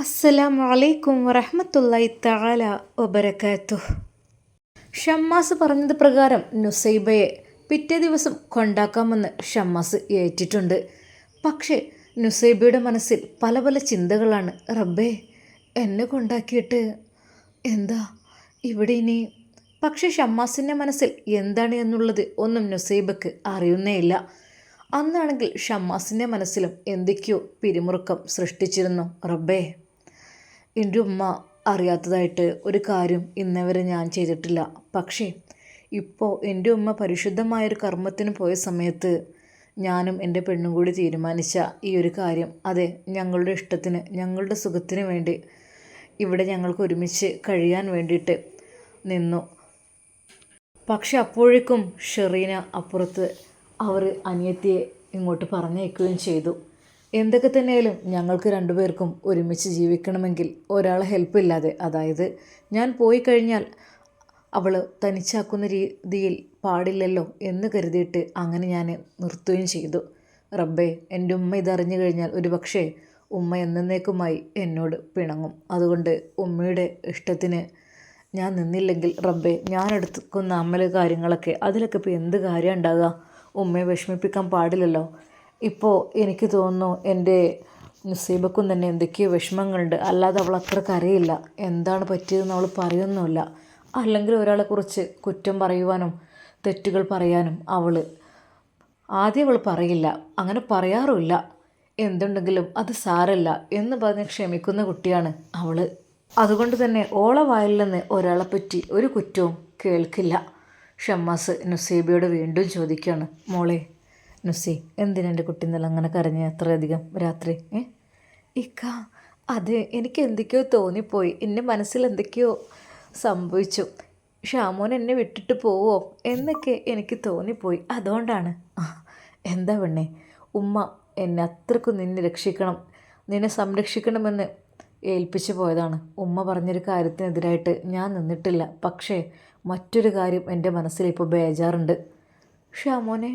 അസ്സലാമു അലൈക്കും വറഹ്മത്തുള്ളാഹി തആല വബറകാതുഹു. ഷമ്മാസ് പറഞ്ഞത് പ്രകാരം നുസൈബയെ പിറ്റേ ദിവസം കൊണ്ടാക്കാമെന്ന് ഷമ്മാസ് ഏറ്റിട്ടുണ്ട്. പക്ഷേ നുസൈബയുടെ മനസ്സിൽ പല പല ചിന്തകളാണ്. റബ്ബേ, എന്നെ കൊണ്ടാക്കിയിട്ട് എന്താ ഇവിടെ ഇനി? പക്ഷേ ഷമ്മാസിൻ്റെ മനസ്സിൽ എന്താണ് എന്നുള്ളത് ഒന്നും നുസൈബക്ക് അറിയുന്നേയില്ല. അന്നാണെങ്കിൽ ഷമ്മാസിൻ്റെ മനസ്സിലും എന്തൊക്കെയോ പിരിമുറുക്കം സൃഷ്ടിച്ചിരുന്നു. റബ്ബേ, എൻ്റെ ഉമ്മ അറിയാത്തതായിട്ട് ഒരു കാര്യം ഇന്നവരെ ഞാൻ ചെയ്തിട്ടില്ല. പക്ഷേ ഇപ്പോൾ എൻ്റെ ഉമ്മ പരിശുദ്ധമായൊരു കർമ്മത്തിന് പോയ സമയത്ത് ഞാനും എൻ്റെ പെണ്ണും കൂടി തീരുമാനിച്ച ഈ ഒരു കാര്യം, അതെ, ഞങ്ങളുടെ ഇഷ്ടത്തിന്, ഞങ്ങളുടെ സുഖത്തിന് വേണ്ടി ഇവിടെ ഞങ്ങൾക്ക് ഒരുമിച്ച് കഴിയാൻ വേണ്ടിയിട്ട് നിന്നു. പക്ഷെ അപ്പോഴേക്കും ഷെറീന അപ്പുറത്ത് അവർ അനിയത്തിയെ ഇങ്ങോട്ട് പറഞ്ഞയക്കുകയും ചെയ്തു. എന്തൊക്കെ തന്നെയായാലും ഞങ്ങൾക്ക് രണ്ടുപേർക്കും ഒരുമിച്ച് ജീവിക്കണമെങ്കിൽ ഒരാളെ ഹെൽപ്പില്ലാതെ, അതായത് ഞാൻ പോയി കഴിഞ്ഞാൽ അവൾ തനിച്ചാക്കുന്ന രീതിയിൽ പാടില്ലല്ലോ എന്ന് കരുതിയിട്ട് അങ്ങനെ ഞാൻ നിർത്തുകയും ചെയ്തു. റബ്ബേ, എൻ്റെ ഉമ്മ ഇതറിഞ്ഞു കഴിഞ്ഞാൽ ഒരുപക്ഷേ ഉമ്മ എന്നേക്കുമായി എന്നോട് പിണങ്ങും. അതുകൊണ്ട് ഉമ്മയുടെ ഇഷ്ടത്തിന് ഞാൻ നിന്നില്ലെങ്കിൽ റബ്ബേ, ഞാൻ എടുക്കുന്ന അമ്മല കാര്യങ്ങളൊക്കെ അതിലൊക്കെ ഇപ്പോൾ എന്ത് കാര്യം ഉണ്ടാകുക? ഉമ്മയെ വിഷമിപ്പിക്കാൻ പാടില്ലല്ലോ. ഇപ്പോൾ എനിക്ക് തോന്നുന്നു എൻ്റെ നുസൈബക്കും തന്നെ എന്തൊക്കെയോ വിഷമങ്ങളുണ്ട്. അല്ലാതെ അവൾ അത്ര കരയില്ല. എന്താണ് പറ്റിയതെന്ന് അവൾ പറയുന്നുമില്ല. അല്ലെങ്കിൽ ഒരാളെക്കുറിച്ച് കുറ്റം പറയുവാനും തെറ്റുകൾ പറയാനും ആദ്യം അവൾ പറയില്ല, അങ്ങനെ പറയാറുമില്ല. എന്തുണ്ടെങ്കിലും അത് സാരല്ല എന്ന് പറഞ്ഞ് ക്ഷമിക്കുന്ന കുട്ടിയാണ് അവൾ. അതുകൊണ്ട് തന്നെ ഓളെ വായിൽ നിന്ന് ഒരാളെപ്പറ്റി ഒരു കുറ്റവും കേൾക്കില്ല. ഷമ്മാസ് നുസൈബയോട് വീണ്ടും ചോദിക്കുകയാണ്, മോളെ നുസി, എന്തിനെൻ്റെ കുട്ടി ഇന്നലെ അങ്ങനെ കരഞ്ഞ് അത്രയധികം രാത്രി? ഇക്ക, അത് എനിക്ക് എന്തൊക്കെയോ തോന്നിപ്പോയി. എൻ്റെ മനസ്സിൽ എന്തൊക്കെയോ സംഭവിച്ചു. ഷാമോൻ എന്നെ വിട്ടിട്ട് പോവോ എന്നൊക്കെ എനിക്ക് തോന്നിപ്പോയി. അതുകൊണ്ടാണ്. എന്താ പെണ്ണേ, ഉമ്മ എന്നെ അത്രക്കും നിന്നെ രക്ഷിക്കണം, നിന്നെ സംരക്ഷിക്കണമെന്ന് ഏൽപ്പിച്ചു പോയതാണ്. ഉമ്മ പറഞ്ഞൊരു കാര്യത്തിനെതിരായിട്ട് ഞാൻ നിന്നിട്ടില്ല. പക്ഷേ മറ്റൊരു കാര്യം എൻ്റെ മനസ്സിൽ ഇപ്പോൾ ബേജാറുണ്ട്. ഷാമോനെ,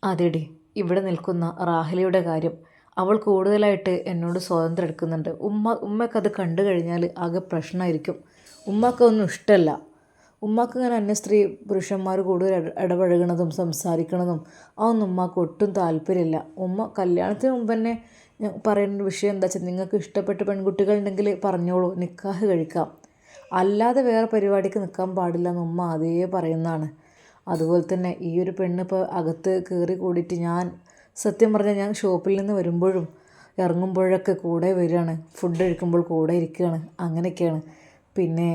അതെടി, ഇവിടെ നിൽക്കുന്ന റാഹലിയുടെ കാര്യം. അവൾ കൂടുതലായിട്ട് എന്നോട് സ്വാതന്ത്ര്യം എടുക്കുന്നുണ്ട്. ഉമ്മക്കത് കണ്ടു കഴിഞ്ഞാൽ ആകെ പ്രശ്നമായിരിക്കും. ഉമ്മക്കൊന്നും ഇഷ്ടമല്ല. ഉമ്മക്ക് ഇങ്ങനെ അന്യ സ്ത്രീ പുരുഷന്മാർ കൂടുതൽ ഇടപഴകണതും സംസാരിക്കണതും അതൊന്നും ഉമ്മക്ക് ഒട്ടും താല്പര്യമില്ല. ഉമ്മ കല്യാണത്തിന് മുമ്പ് തന്നെ പറയുന്ന വിഷയം എന്താ വെച്ചാൽ, നിങ്ങൾക്ക് ഇഷ്ടപ്പെട്ട പെൺകുട്ടികളുണ്ടെങ്കിൽ പറഞ്ഞോളൂ, നിക്കാഹ് കഴിക്കാം, അല്ലാതെ വേറെ പരിപാടിക്ക് നിൽക്കാൻ പാടില്ല എന്ന് ഉമ്മ അതേ പറയുന്നതാണ്. അതുപോലെ തന്നെ ഈ ഒരു പെണ്ണിപ്പോൾ അകത്ത് കയറി കൂടിയിട്ട്, ഞാൻ സത്യം പറഞ്ഞാൽ ഞാൻ ഷോപ്പിൽ നിന്ന് വരുമ്പോഴും ഇറങ്ങുമ്പോഴൊക്കെ കൂടെ വരികയാണ്, ഫുഡ് കഴിക്കുമ്പോൾ കൂടെ ഇരിക്കുകയാണ്, അങ്ങനെയൊക്കെയാണ്. പിന്നെ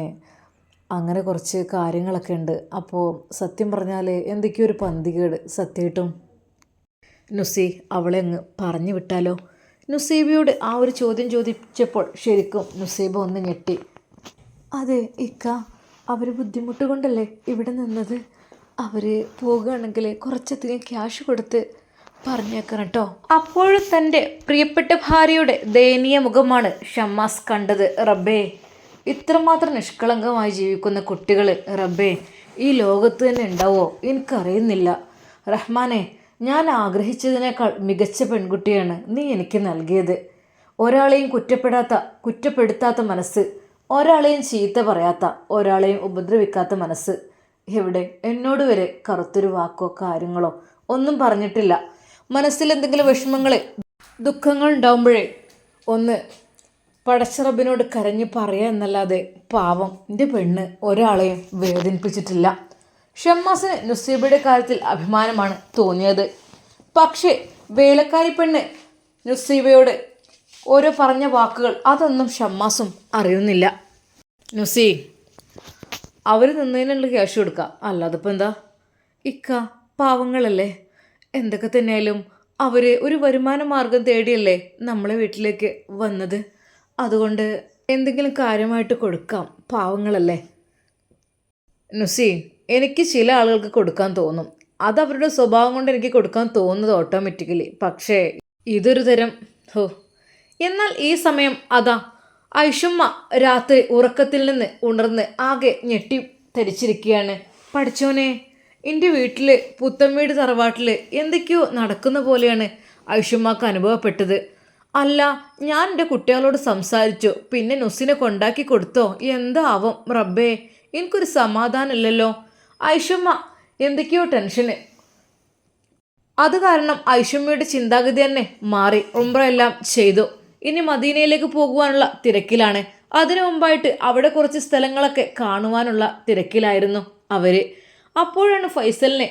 അങ്ങനെ കുറച്ച് കാര്യങ്ങളൊക്കെ ഉണ്ട്. അപ്പോൾ സത്യം പറഞ്ഞാൽ എന്തൊക്കെയോ ഒരു പന്തികേട്. സത്യമായിട്ടും നുസി, അവളെ അങ്ങ് പറഞ്ഞു വിട്ടാലോ? നുസൈബയോട് ആ ഒരു ചോദ്യം ചോദിച്ചപ്പോൾ ശരിക്കും നുസൈബ ഒന്ന് ഞെട്ടി. അതെ ഇക്ക, അവർ ബുദ്ധിമുട്ട് കൊണ്ടല്ലേ ഇവിടെ നിന്നത്. അവർ പോകുകയാണെങ്കിൽ കുറച്ചധികം ക്യാഷ് കൊടുത്ത് പറഞ്ഞേക്കണം കേട്ടോ. അപ്പോഴും തൻ്റെ പ്രിയപ്പെട്ട ഭാര്യയുടെ ദയനീയ മുഖമാണ് ഷമ്മാസ് കണ്ടത്. റബ്ബേ, ഇത്രമാത്രം നിഷ്കളങ്കമായി ജീവിക്കുന്ന കുട്ടികൾ റബ്ബേ ഈ ലോകത്ത് തന്നെ ഉണ്ടാവോ? എനിക്കറിയുന്നില്ല. റഹ്മാനെ, ഞാൻ ആഗ്രഹിച്ചതിനേക്കാൾ മികച്ച പെൺകുട്ടിയാണ് നീ എനിക്ക് നൽകിയത്. ഒരാളെയും കുറ്റപ്പെടുത്താത്ത മനസ്സ്, ഒരാളെയും ചീത്ത പറയാത്ത, ഒരാളെയും ഉപദ്രവിക്കാത്ത മനസ്സ്. എവിടെ? എന്നോട് വരെ കറുത്തൊരു വാക്കോ കാര്യങ്ങളോ ഒന്നും പറഞ്ഞിട്ടില്ല. മനസ്സിൽ എന്തെങ്കിലും വിഷമങ്ങൾ, ദുഃഖങ്ങൾ ഉണ്ടാവുമ്പോഴേ ഒന്ന് പടച്ചറബിനോട് കരഞ്ഞ് പറയുക എന്നല്ലാതെ പാവം എൻ്റെ പെണ്ണ് ഒരാളെയും വേദനിപ്പിച്ചിട്ടില്ല. ഷമ്മാസിന് നുസൈബയുടെ കാര്യത്തിൽ അഭിമാനമാണ് തോന്നിയത്. പക്ഷേ വേലക്കാരി പെണ്ണ് നുസൈബയോട് ഓരോ പറഞ്ഞ വാക്കുകൾ അതൊന്നും ഷമ്മാസും അറിയുന്നില്ല. നുസി, അവർ നിന്നതിനുള്ള ക്യാഷ് കൊടുക്കുക, അല്ലാതെ ഇപ്പം എന്താ? ഇക്ക, പാവങ്ങളല്ലേ, എന്തൊക്കെ തന്നെയായാലും അവർ ഒരു വരുമാന മാർഗം തേടിയല്ലേ നമ്മളെ വീട്ടിലേക്ക് വന്നത്. അതുകൊണ്ട് എന്തെങ്കിലും കാര്യമായിട്ട് കൊടുക്കാം, പാവങ്ങളല്ലേ. നുസി, എനിക്ക് ചില ആളുകൾക്ക് കൊടുക്കാൻ തോന്നും, അത് അവരുടെ സ്വഭാവം കൊണ്ട് എനിക്ക് കൊടുക്കാൻ തോന്നുന്നത് ഓട്ടോമാറ്റിക്കലി. പക്ഷേ ഇതൊരു തരം എന്നാൽ ഈ സമയം അതാ ഐഷുമ്മ രാത്രി ഉറക്കത്തിൽ നിന്ന് ഉണർന്ന് ആകെ ഞെട്ടി ധരിച്ചിരിക്കുകയാണ്. പഠിച്ചോനെ, എൻ്റെ വീട്ടിൽ പുത്തൻവീട് തറവാട്ടിൽ എന്തൊക്കെയോ നടക്കുന്ന പോലെയാണ് ഐഷുമ്മക്ക് അനുഭവപ്പെട്ടത്. അല്ല, ഞാൻ എൻ്റെ കുട്ടികളോട് സംസാരിച്ചു, പിന്നെ നുസിനെ കൊണ്ടാക്കി കൊടുത്തോ എന്താവും റബ്ബേ, എനിക്കൊരു സമാധാനമില്ലല്ലോ. ഐഷമ്മ എന്തൊക്കെയോ ടെൻഷന്. അത് കാരണം ഐഷമ്മയുടെ ചിന്താഗതി തന്നെ മാറി. ഉംറയെല്ലാം ചെയ്തു, ഇനി മദീനയിലേക്ക് പോകുവാനുള്ള തിരക്കിലാണ്. അതിനു മുമ്പായിട്ട് അവിടെ കുറച്ച് സ്ഥലങ്ങളൊക്കെ കാണുവാനുള്ള തിരക്കിലായിരുന്നു അവര്. അപ്പോഴാണ് ഫൈസലിനെ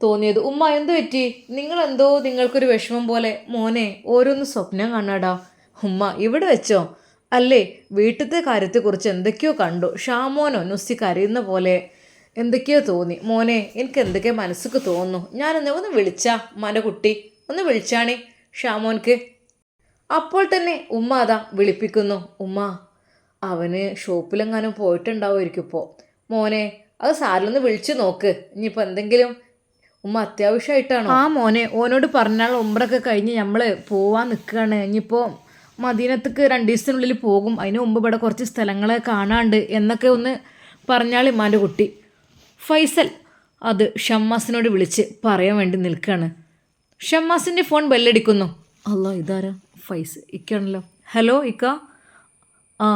തോന്നിയത്, ഉമ്മ എന്തു പറ്റി, നിങ്ങളെന്തോ നിങ്ങൾക്കൊരു വിഷമം പോലെ. മോനെ ഓരോന്ന് സ്വപ്നം കാണാടാ. ഉമ്മ ഇവിടെ വെച്ചോ? അല്ലേ, വീട്ടിലത്തെ കാര്യത്തെക്കുറിച്ച് എന്തൊക്കെയോ കണ്ടു. ഷാമോനോ നുസി കരയുന്ന പോലെ എന്തൊക്കെയോ തോന്നി. മോനെ എനിക്ക് എന്തൊക്കെയോ മനസ്സിക്ക് തോന്നുന്നു. ഞാനൊന്ന് ഒന്ന് വിളിച്ചാ മന കുട്ടി, ഒന്ന് വിളിച്ചാണേ ഷാമോൻക്ക്. അപ്പോൾ തന്നെ ഉമ്മ അതാ വിളിപ്പിക്കുന്നു. ഉമ്മ അവന് ഷോപ്പിലെങ്ങാനും പോയിട്ടുണ്ടാവുമായിരിക്കും ഇപ്പോൾ. മോനെ അത് സാരിലൊന്ന് വിളിച്ചു നോക്ക്, ഇനിയിപ്പോൾ എന്തെങ്കിലും. ഉമ്മ അത്യാവശ്യമായിട്ടാണോ? ആ മോനെ, ഓനോട് പറഞ്ഞാൽ ഉംറയൊക്കെ കഴിഞ്ഞ് നമ്മൾ പോവാൻ നിൽക്കുകയാണ്. ഇനിയിപ്പോൾ മദീനത്തേക്ക് 2 ദിവസത്തിനുള്ളിൽ പോകും. അതിന് മുമ്പ് ഇവിടെ കുറച്ച് സ്ഥലങ്ങളെ കാണാണ്ട് എന്നൊക്കെ ഒന്ന് പറഞ്ഞാൽ ഇമ്മാൻ്റെ കുട്ടി. ഫൈസൽ അത് ഷമ്മാസിനോട് വിളിച്ച് പറയാൻ വേണ്ടി നിൽക്കുകയാണ്. ഷമ്മാസിൻ്റെ ഫോൺ ബെല്ലടിക്കുന്നു. അല്ല, ഇതാരാ? ഫൈസ് ഇക്കാണല്ലോ. ഹലോ ഇക്ക. ആ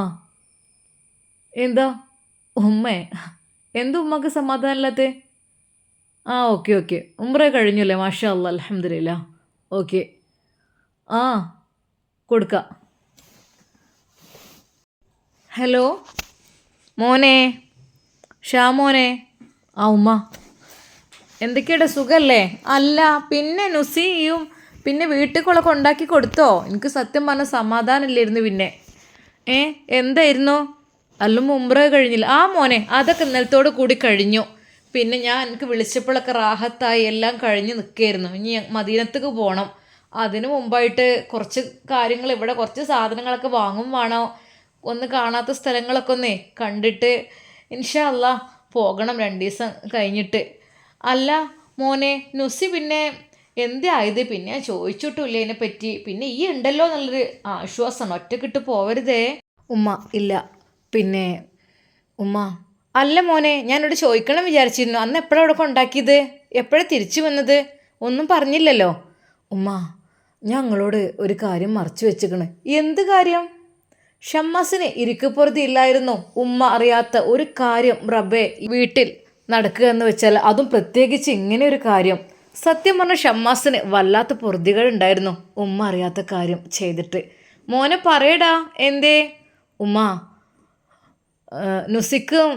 എന്താ ഉമ്മേ, എന്താ ഉമ്മക്ക് സമാധാനമില്ലാത്ത? ആ ഓക്കെ ഓക്കെ, ഉംറ കഴിഞ്ഞല്ലേ? മാഷാ അല്ലാ, അൽഹംദുലില്ലാ. ഓക്കെ, ആ കൊടുക്കാം. ഹലോ മോനെ, ഷാമോനെ. ആ ഉമ്മ എന്തൊക്കെയുടെ സുഖല്ലേ? അല്ല പിന്നെ നുസിയും പിന്നെ വീട്ടിൽ ഉണ്ടാക്കി കൊടുത്തോ? എനിക്ക് സത്യം പറഞ്ഞ സമാധാനമില്ലായിരുന്നു. പിന്നെ എന്തായിരുന്നു? അല്ലും ഉംറ കഴിഞ്ഞില്ല? ആ മോനെ അതൊക്കെ ഇന്നലത്തോട് കൂടി കഴിഞ്ഞു. പിന്നെ ഞാൻ എനിക്ക് വിളിച്ചപ്പോഴൊക്കെ റാഹത്തായി എല്ലാം കഴിഞ്ഞ് നിൽക്കുകയായിരുന്നു. ഇനി മദീനത്തേക്ക് പോകണം. അതിനു മുമ്പായിട്ട് കുറച്ച് കാര്യങ്ങൾ, ഇവിടെ കുറച്ച് സാധനങ്ങളൊക്കെ വാങ്ങും വേണോ, ഒന്ന് കാണാത്ത സ്ഥലങ്ങളൊക്കെ ഒന്നേ കണ്ടിട്ട് ഇൻഷാ അല്ലാ പോകണം 2 ദിവസം കഴിഞ്ഞിട്ട്. അല്ല മോനെ, നുസി പിന്നെ എന്തേ ആയത്? പിന്നെ ഞാൻ ചോദിച്ചിട്ടില്ല ഇതിനെപ്പറ്റി. പിന്നെ ഈ ഉണ്ടല്ലോ എന്നുള്ളൊരു ആശ്വാസമാണ്, ഒറ്റക്കിട്ട് പോവരുതേ. ഉമ്മ ഇല്ല. പിന്നെ ഉമ്മ അല്ല മോനെ, ഞാനിവിടെ ചോദിക്കണം വിചാരിച്ചിരുന്നു. അന്ന് എപ്പോഴാണ് ഇവിടെ കൊണ്ടാക്കിയത്? എപ്പോഴാണ് തിരിച്ചു വന്നത്? ഒന്നും പറഞ്ഞില്ലല്ലോ. ഉമ്മ ഞങ്ങളോട് ഒരു കാര്യം മറച്ചു വെച്ചിക്കണ്. എന്ത് കാര്യം? ഷമ്മാസിന് ഇരിക്കപ്പുറത്തി ഇല്ലായിരുന്നു. ഉമ്മ അറിയാത്ത ഒരു കാര്യം റബ്ബേ വീട്ടിൽ നടക്കുക എന്ന് വെച്ചാൽ അതും പ്രത്യേകിച്ച് ഇങ്ങനെ ഒരു കാര്യം. സത്യം പറഞ്ഞ ഷമ്മാസിന് വല്ലാത്ത പൊറുതികളുണ്ടായിരുന്നു ഉമ്മ അറിയാത്ത കാര്യം ചെയ്തിട്ട്. മോനെ പറയടാ, എന്തേ? ഉമ്മ നുസിക്കും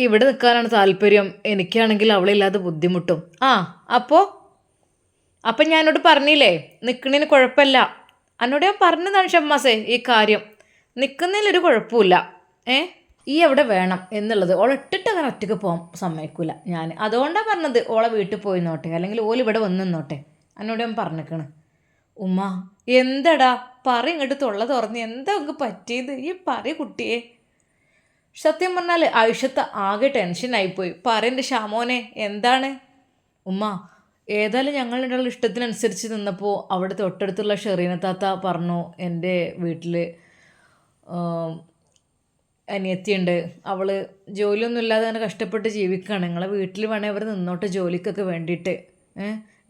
ഇവിടെ നിൽക്കാനാണ് താല്പര്യം. എനിക്കാണെങ്കിൽ അവളില്ലാതെ ബുദ്ധിമുട്ടും. അപ്പം ഞാനോട് പറഞ്ഞില്ലേ നിൽക്കണതിന് കുഴപ്പമില്ല. എന്നോട് ഞാൻ പറഞ്ഞതാണ് ഷമ്മാസേ ഈ കാര്യം. നിൽക്കുന്നതിലൊരു കുഴപ്പമില്ല. ഈ എവിടെ വേണം എന്നുള്ളത് ഓളെ ഇട്ടിട്ട് അങ്ങനെ ഒറ്റയ്ക്ക് പോകാൻ സമ്മതിക്കില്ല ഞാൻ. അതുകൊണ്ടാണ് പറഞ്ഞത് ഓളെ വീട്ടിൽ പോയി നോട്ടെ, അല്ലെങ്കിൽ ഓല് ഇവിടെ വന്ന് നിന്നോട്ടെ. എന്നോട് ഞാൻ പറഞ്ഞേക്കണ്. ഉമ്മ എന്തടാ പറ, ഇങ്ങോട്ട് തൊള്ള തുറന്ന് എന്താ ഒക്കെ പറ്റിയത്? ഈ പറ കുട്ടിയെ. സത്യം പറഞ്ഞാൽ ആയിഷത്ത് ആകെ ടെൻഷനായിപ്പോയി. പറയൻ്റെ ഷാമോനെ എന്താണ്? ഉമ്മ ഏതായാലും ഞങ്ങളുടെ ഇഷ്ടത്തിനനുസരിച്ച് നിന്നപ്പോൾ അവിടെ തൊട്ടടുത്തുള്ള ഷെറീന താത്ത പറഞ്ഞു, എൻ്റെ വീട്ടിൽ അനിയത്തിയുണ്ട്, അവൾ ജോലിയൊന്നും ഇല്ലാതെ അങ്ങനെ കഷ്ടപ്പെട്ട് ജീവിക്കുകയാണ്. നിങ്ങളെ വീട്ടിൽ വേണേൽ അവർ നിന്നോട്ടെ ജോലിക്കൊക്കെ വേണ്ടിയിട്ട്.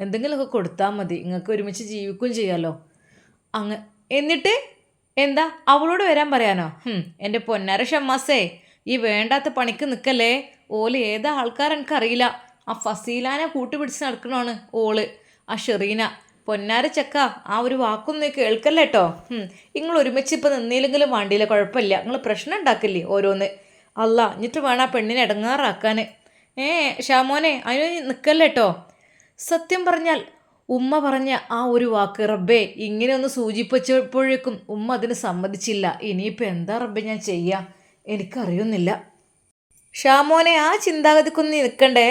എന്തെങ്കിലുമൊക്കെ കൊടുത്താൽ മതി, നിങ്ങൾക്ക് ഒരുമിച്ച് ജീവിക്കുകയും ചെയ്യാമല്ലോ. എന്നിട്ട് എന്താ അവളോട് വരാൻ പറയാനോ? എൻ്റെ പൊന്നാര ഷമ്മാസേ, ഈ വേണ്ടാത്ത പണിക്ക് നിൽക്കല്ലേ. ഓല് ഏതാ ആൾക്കാരെനിക്കറിയില്ല. ആ ഫസീലാനെ കൂട്ടുപിടിച്ച് നടക്കണമാണ് ഓള്, ആ ഷെറീന. പൊന്നാര ചക്ക, ആ ഒരു വാക്കൊന്നും കേൾക്കല്ലേ കേട്ടോ. നിങ്ങൾ ഒരുമിച്ച് ഇപ്പം നിന്നില്ലെങ്കിലും വേണ്ടിയില്ല, കുഴപ്പമില്ല. നിങ്ങൾ പ്രശ്നം ഉണ്ടാക്കില്ലേ ഓരോന്ന്. അല്ല എന്നിട്ട് വേണം ആ പെണ്ണിനെ ഇടങ്ങാറാക്കാൻ. ഷാമോനെ അതിന് നിൽക്കല്ലേ കേട്ടോ. സത്യം പറഞ്ഞാൽ ഉമ്മ പറഞ്ഞ ആ ഒരു വാക്ക് റബ്ബേ ഇങ്ങനെ ഒന്ന് സൂചിപ്പിച്ചപ്പോഴേക്കും ഉമ്മ അതിന് സമ്മതിച്ചില്ല. ഇനിയിപ്പോൾ എന്താ റബ്ബേ ഞാൻ ചെയ്യാം, എനിക്കറിയുന്നില്ല. ഷാമോനെ ആ ചിന്താഗതിക്കൊന്ന് നിൽക്കണ്ടേ.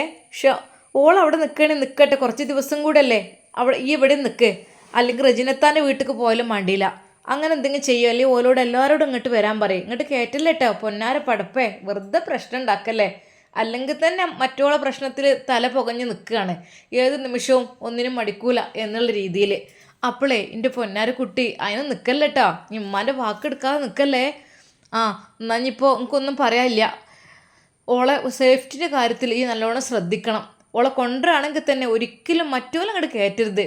ഓൾ അവിടെ നിൽക്കട്ടെ, കുറച്ച് ദിവസം കൂടെ അല്ലേ അവിടെ ഈ ഇവിടെ നിൽക്ക്. അല്ലെങ്കിൽ റജിനത്താൻ്റെ വീട്ടിലേക്ക് പോയാലും വേണ്ടിയില്ല. അങ്ങനെ എന്തെങ്കിലും ചെയ്യുമോ, അല്ലെങ്കിൽ ഓലോട് എല്ലാവരോടും ഇങ്ങോട്ട് വരാൻ പറയും. ഇങ്ങോട്ട് കയറ്റില്ല കേട്ടോ പൊന്നാര പടപ്പേ, വെറുതെ പ്രശ്നം ഉണ്ടാക്കല്ലേ. അല്ലെങ്കിൽ തന്നെ മറ്റോളെ പ്രശ്നത്തിൽ തല പുകഞ്ഞ് നിൽക്കുകയാണ്. ഏത് നിമിഷവും ഒന്നിനും മടിക്കൂല എന്നുള്ള രീതിയിൽ. അപ്പോളേ എൻ്റെ പൊന്നാര കുട്ടി അതിന് നിൽക്കല്ലേ കേട്ടോ, ഉമ്മാൻ്റെ വാക്കെടുക്കാതെ നിൽക്കല്ലേ. എന്നാൽ ഇനിയിപ്പോൾ എനിക്കൊന്നും പറയാനില്ല. ഓളെ സേഫ്റ്റിൻ്റെ കാര്യത്തിൽ ഈ നല്ലോണം ശ്രദ്ധിക്കണം. ഓളെ കൊണ്ടുവരാണെങ്കിൽ തന്നെ ഒരിക്കലും മറ്റോലും അങ്ങോട്ട് കയറ്റരുത്.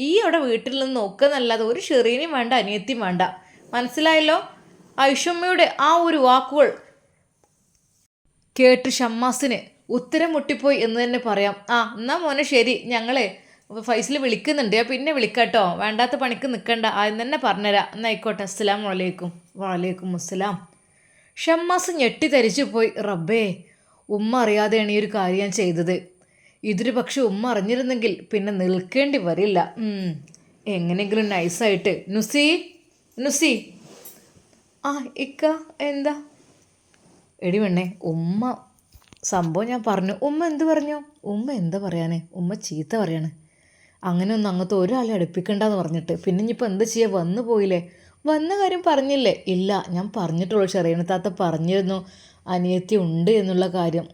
ഈ അവിടെ വീട്ടിൽ നിന്ന് നോക്കുന്നല്ലാതെ ഒരു ഷെറീനും വേണ്ട, അനിയത്തിയും വേണ്ട. മനസ്സിലായല്ലോ? ഐഷമ്മയുടെ ആ ഒരു വാക്കുകൾ കേട്ട് ഷമ്മാസിന് ഉത്തരം മുട്ടിപ്പോയി എന്ന് തന്നെ പറയാം. എന്നാ മോനെ ശരി, ഞങ്ങളെ ഫൈസൽ വിളിക്കുന്നുണ്ട്, പിന്നെ വിളിക്കാട്ടോ, വേണ്ടാത്ത പണിക്ക് നിൽക്കണ്ട, ആദ്യം തന്നെ പറഞ്ഞുതരാം. എന്നായിക്കോട്ടെ, അസ്സലാമു അലൈക്കും. വലൈക്കും അസ്സലാം. ഷമ്മാസ് ഞെട്ടിത്തരിച്ചു പോയി. റബ്ബേ, ഉമ്മ അറിയാതെയാണ് ഈ ഒരു കാര്യം ഞാൻ ചെയ്തത്. ഇതൊരു പക്ഷെ ഉമ്മ അറിഞ്ഞിരുന്നെങ്കിൽ പിന്നെ നിൽക്കേണ്ടി വരില്ല. എങ്ങനെയെങ്കിലും നൈസായിട്ട് നുസി ഇക്ക എന്താ? എടി പെണ്ണേ, ഉമ്മ സംഭവം ഞാൻ പറഞ്ഞു. ഉമ്മ എന്ത് പറഞ്ഞു? ഉമ്മ എന്താ പറയാനേ, ഉമ്മ ചീത്ത പറയാണ്. അങ്ങനെയൊന്നും അങ്ങനത്തെ ഒരാളെ അടുപ്പിക്കണ്ടെന്ന് പറഞ്ഞിട്ട്. പിന്നെ ഇനിയിപ്പോൾ എന്താ ചെയ്യുക, വന്നു പോയില്ലേ? വന്ന കാര്യം പറഞ്ഞില്ലേ? ഇല്ല, ഞാൻ പറഞ്ഞിട്ടുള്ളൂ. ഷെറീന താത്ത പറഞ്ഞിരുന്നു അനിയത്തി ഉണ്ട് എന്നുള്ള കാര്യം.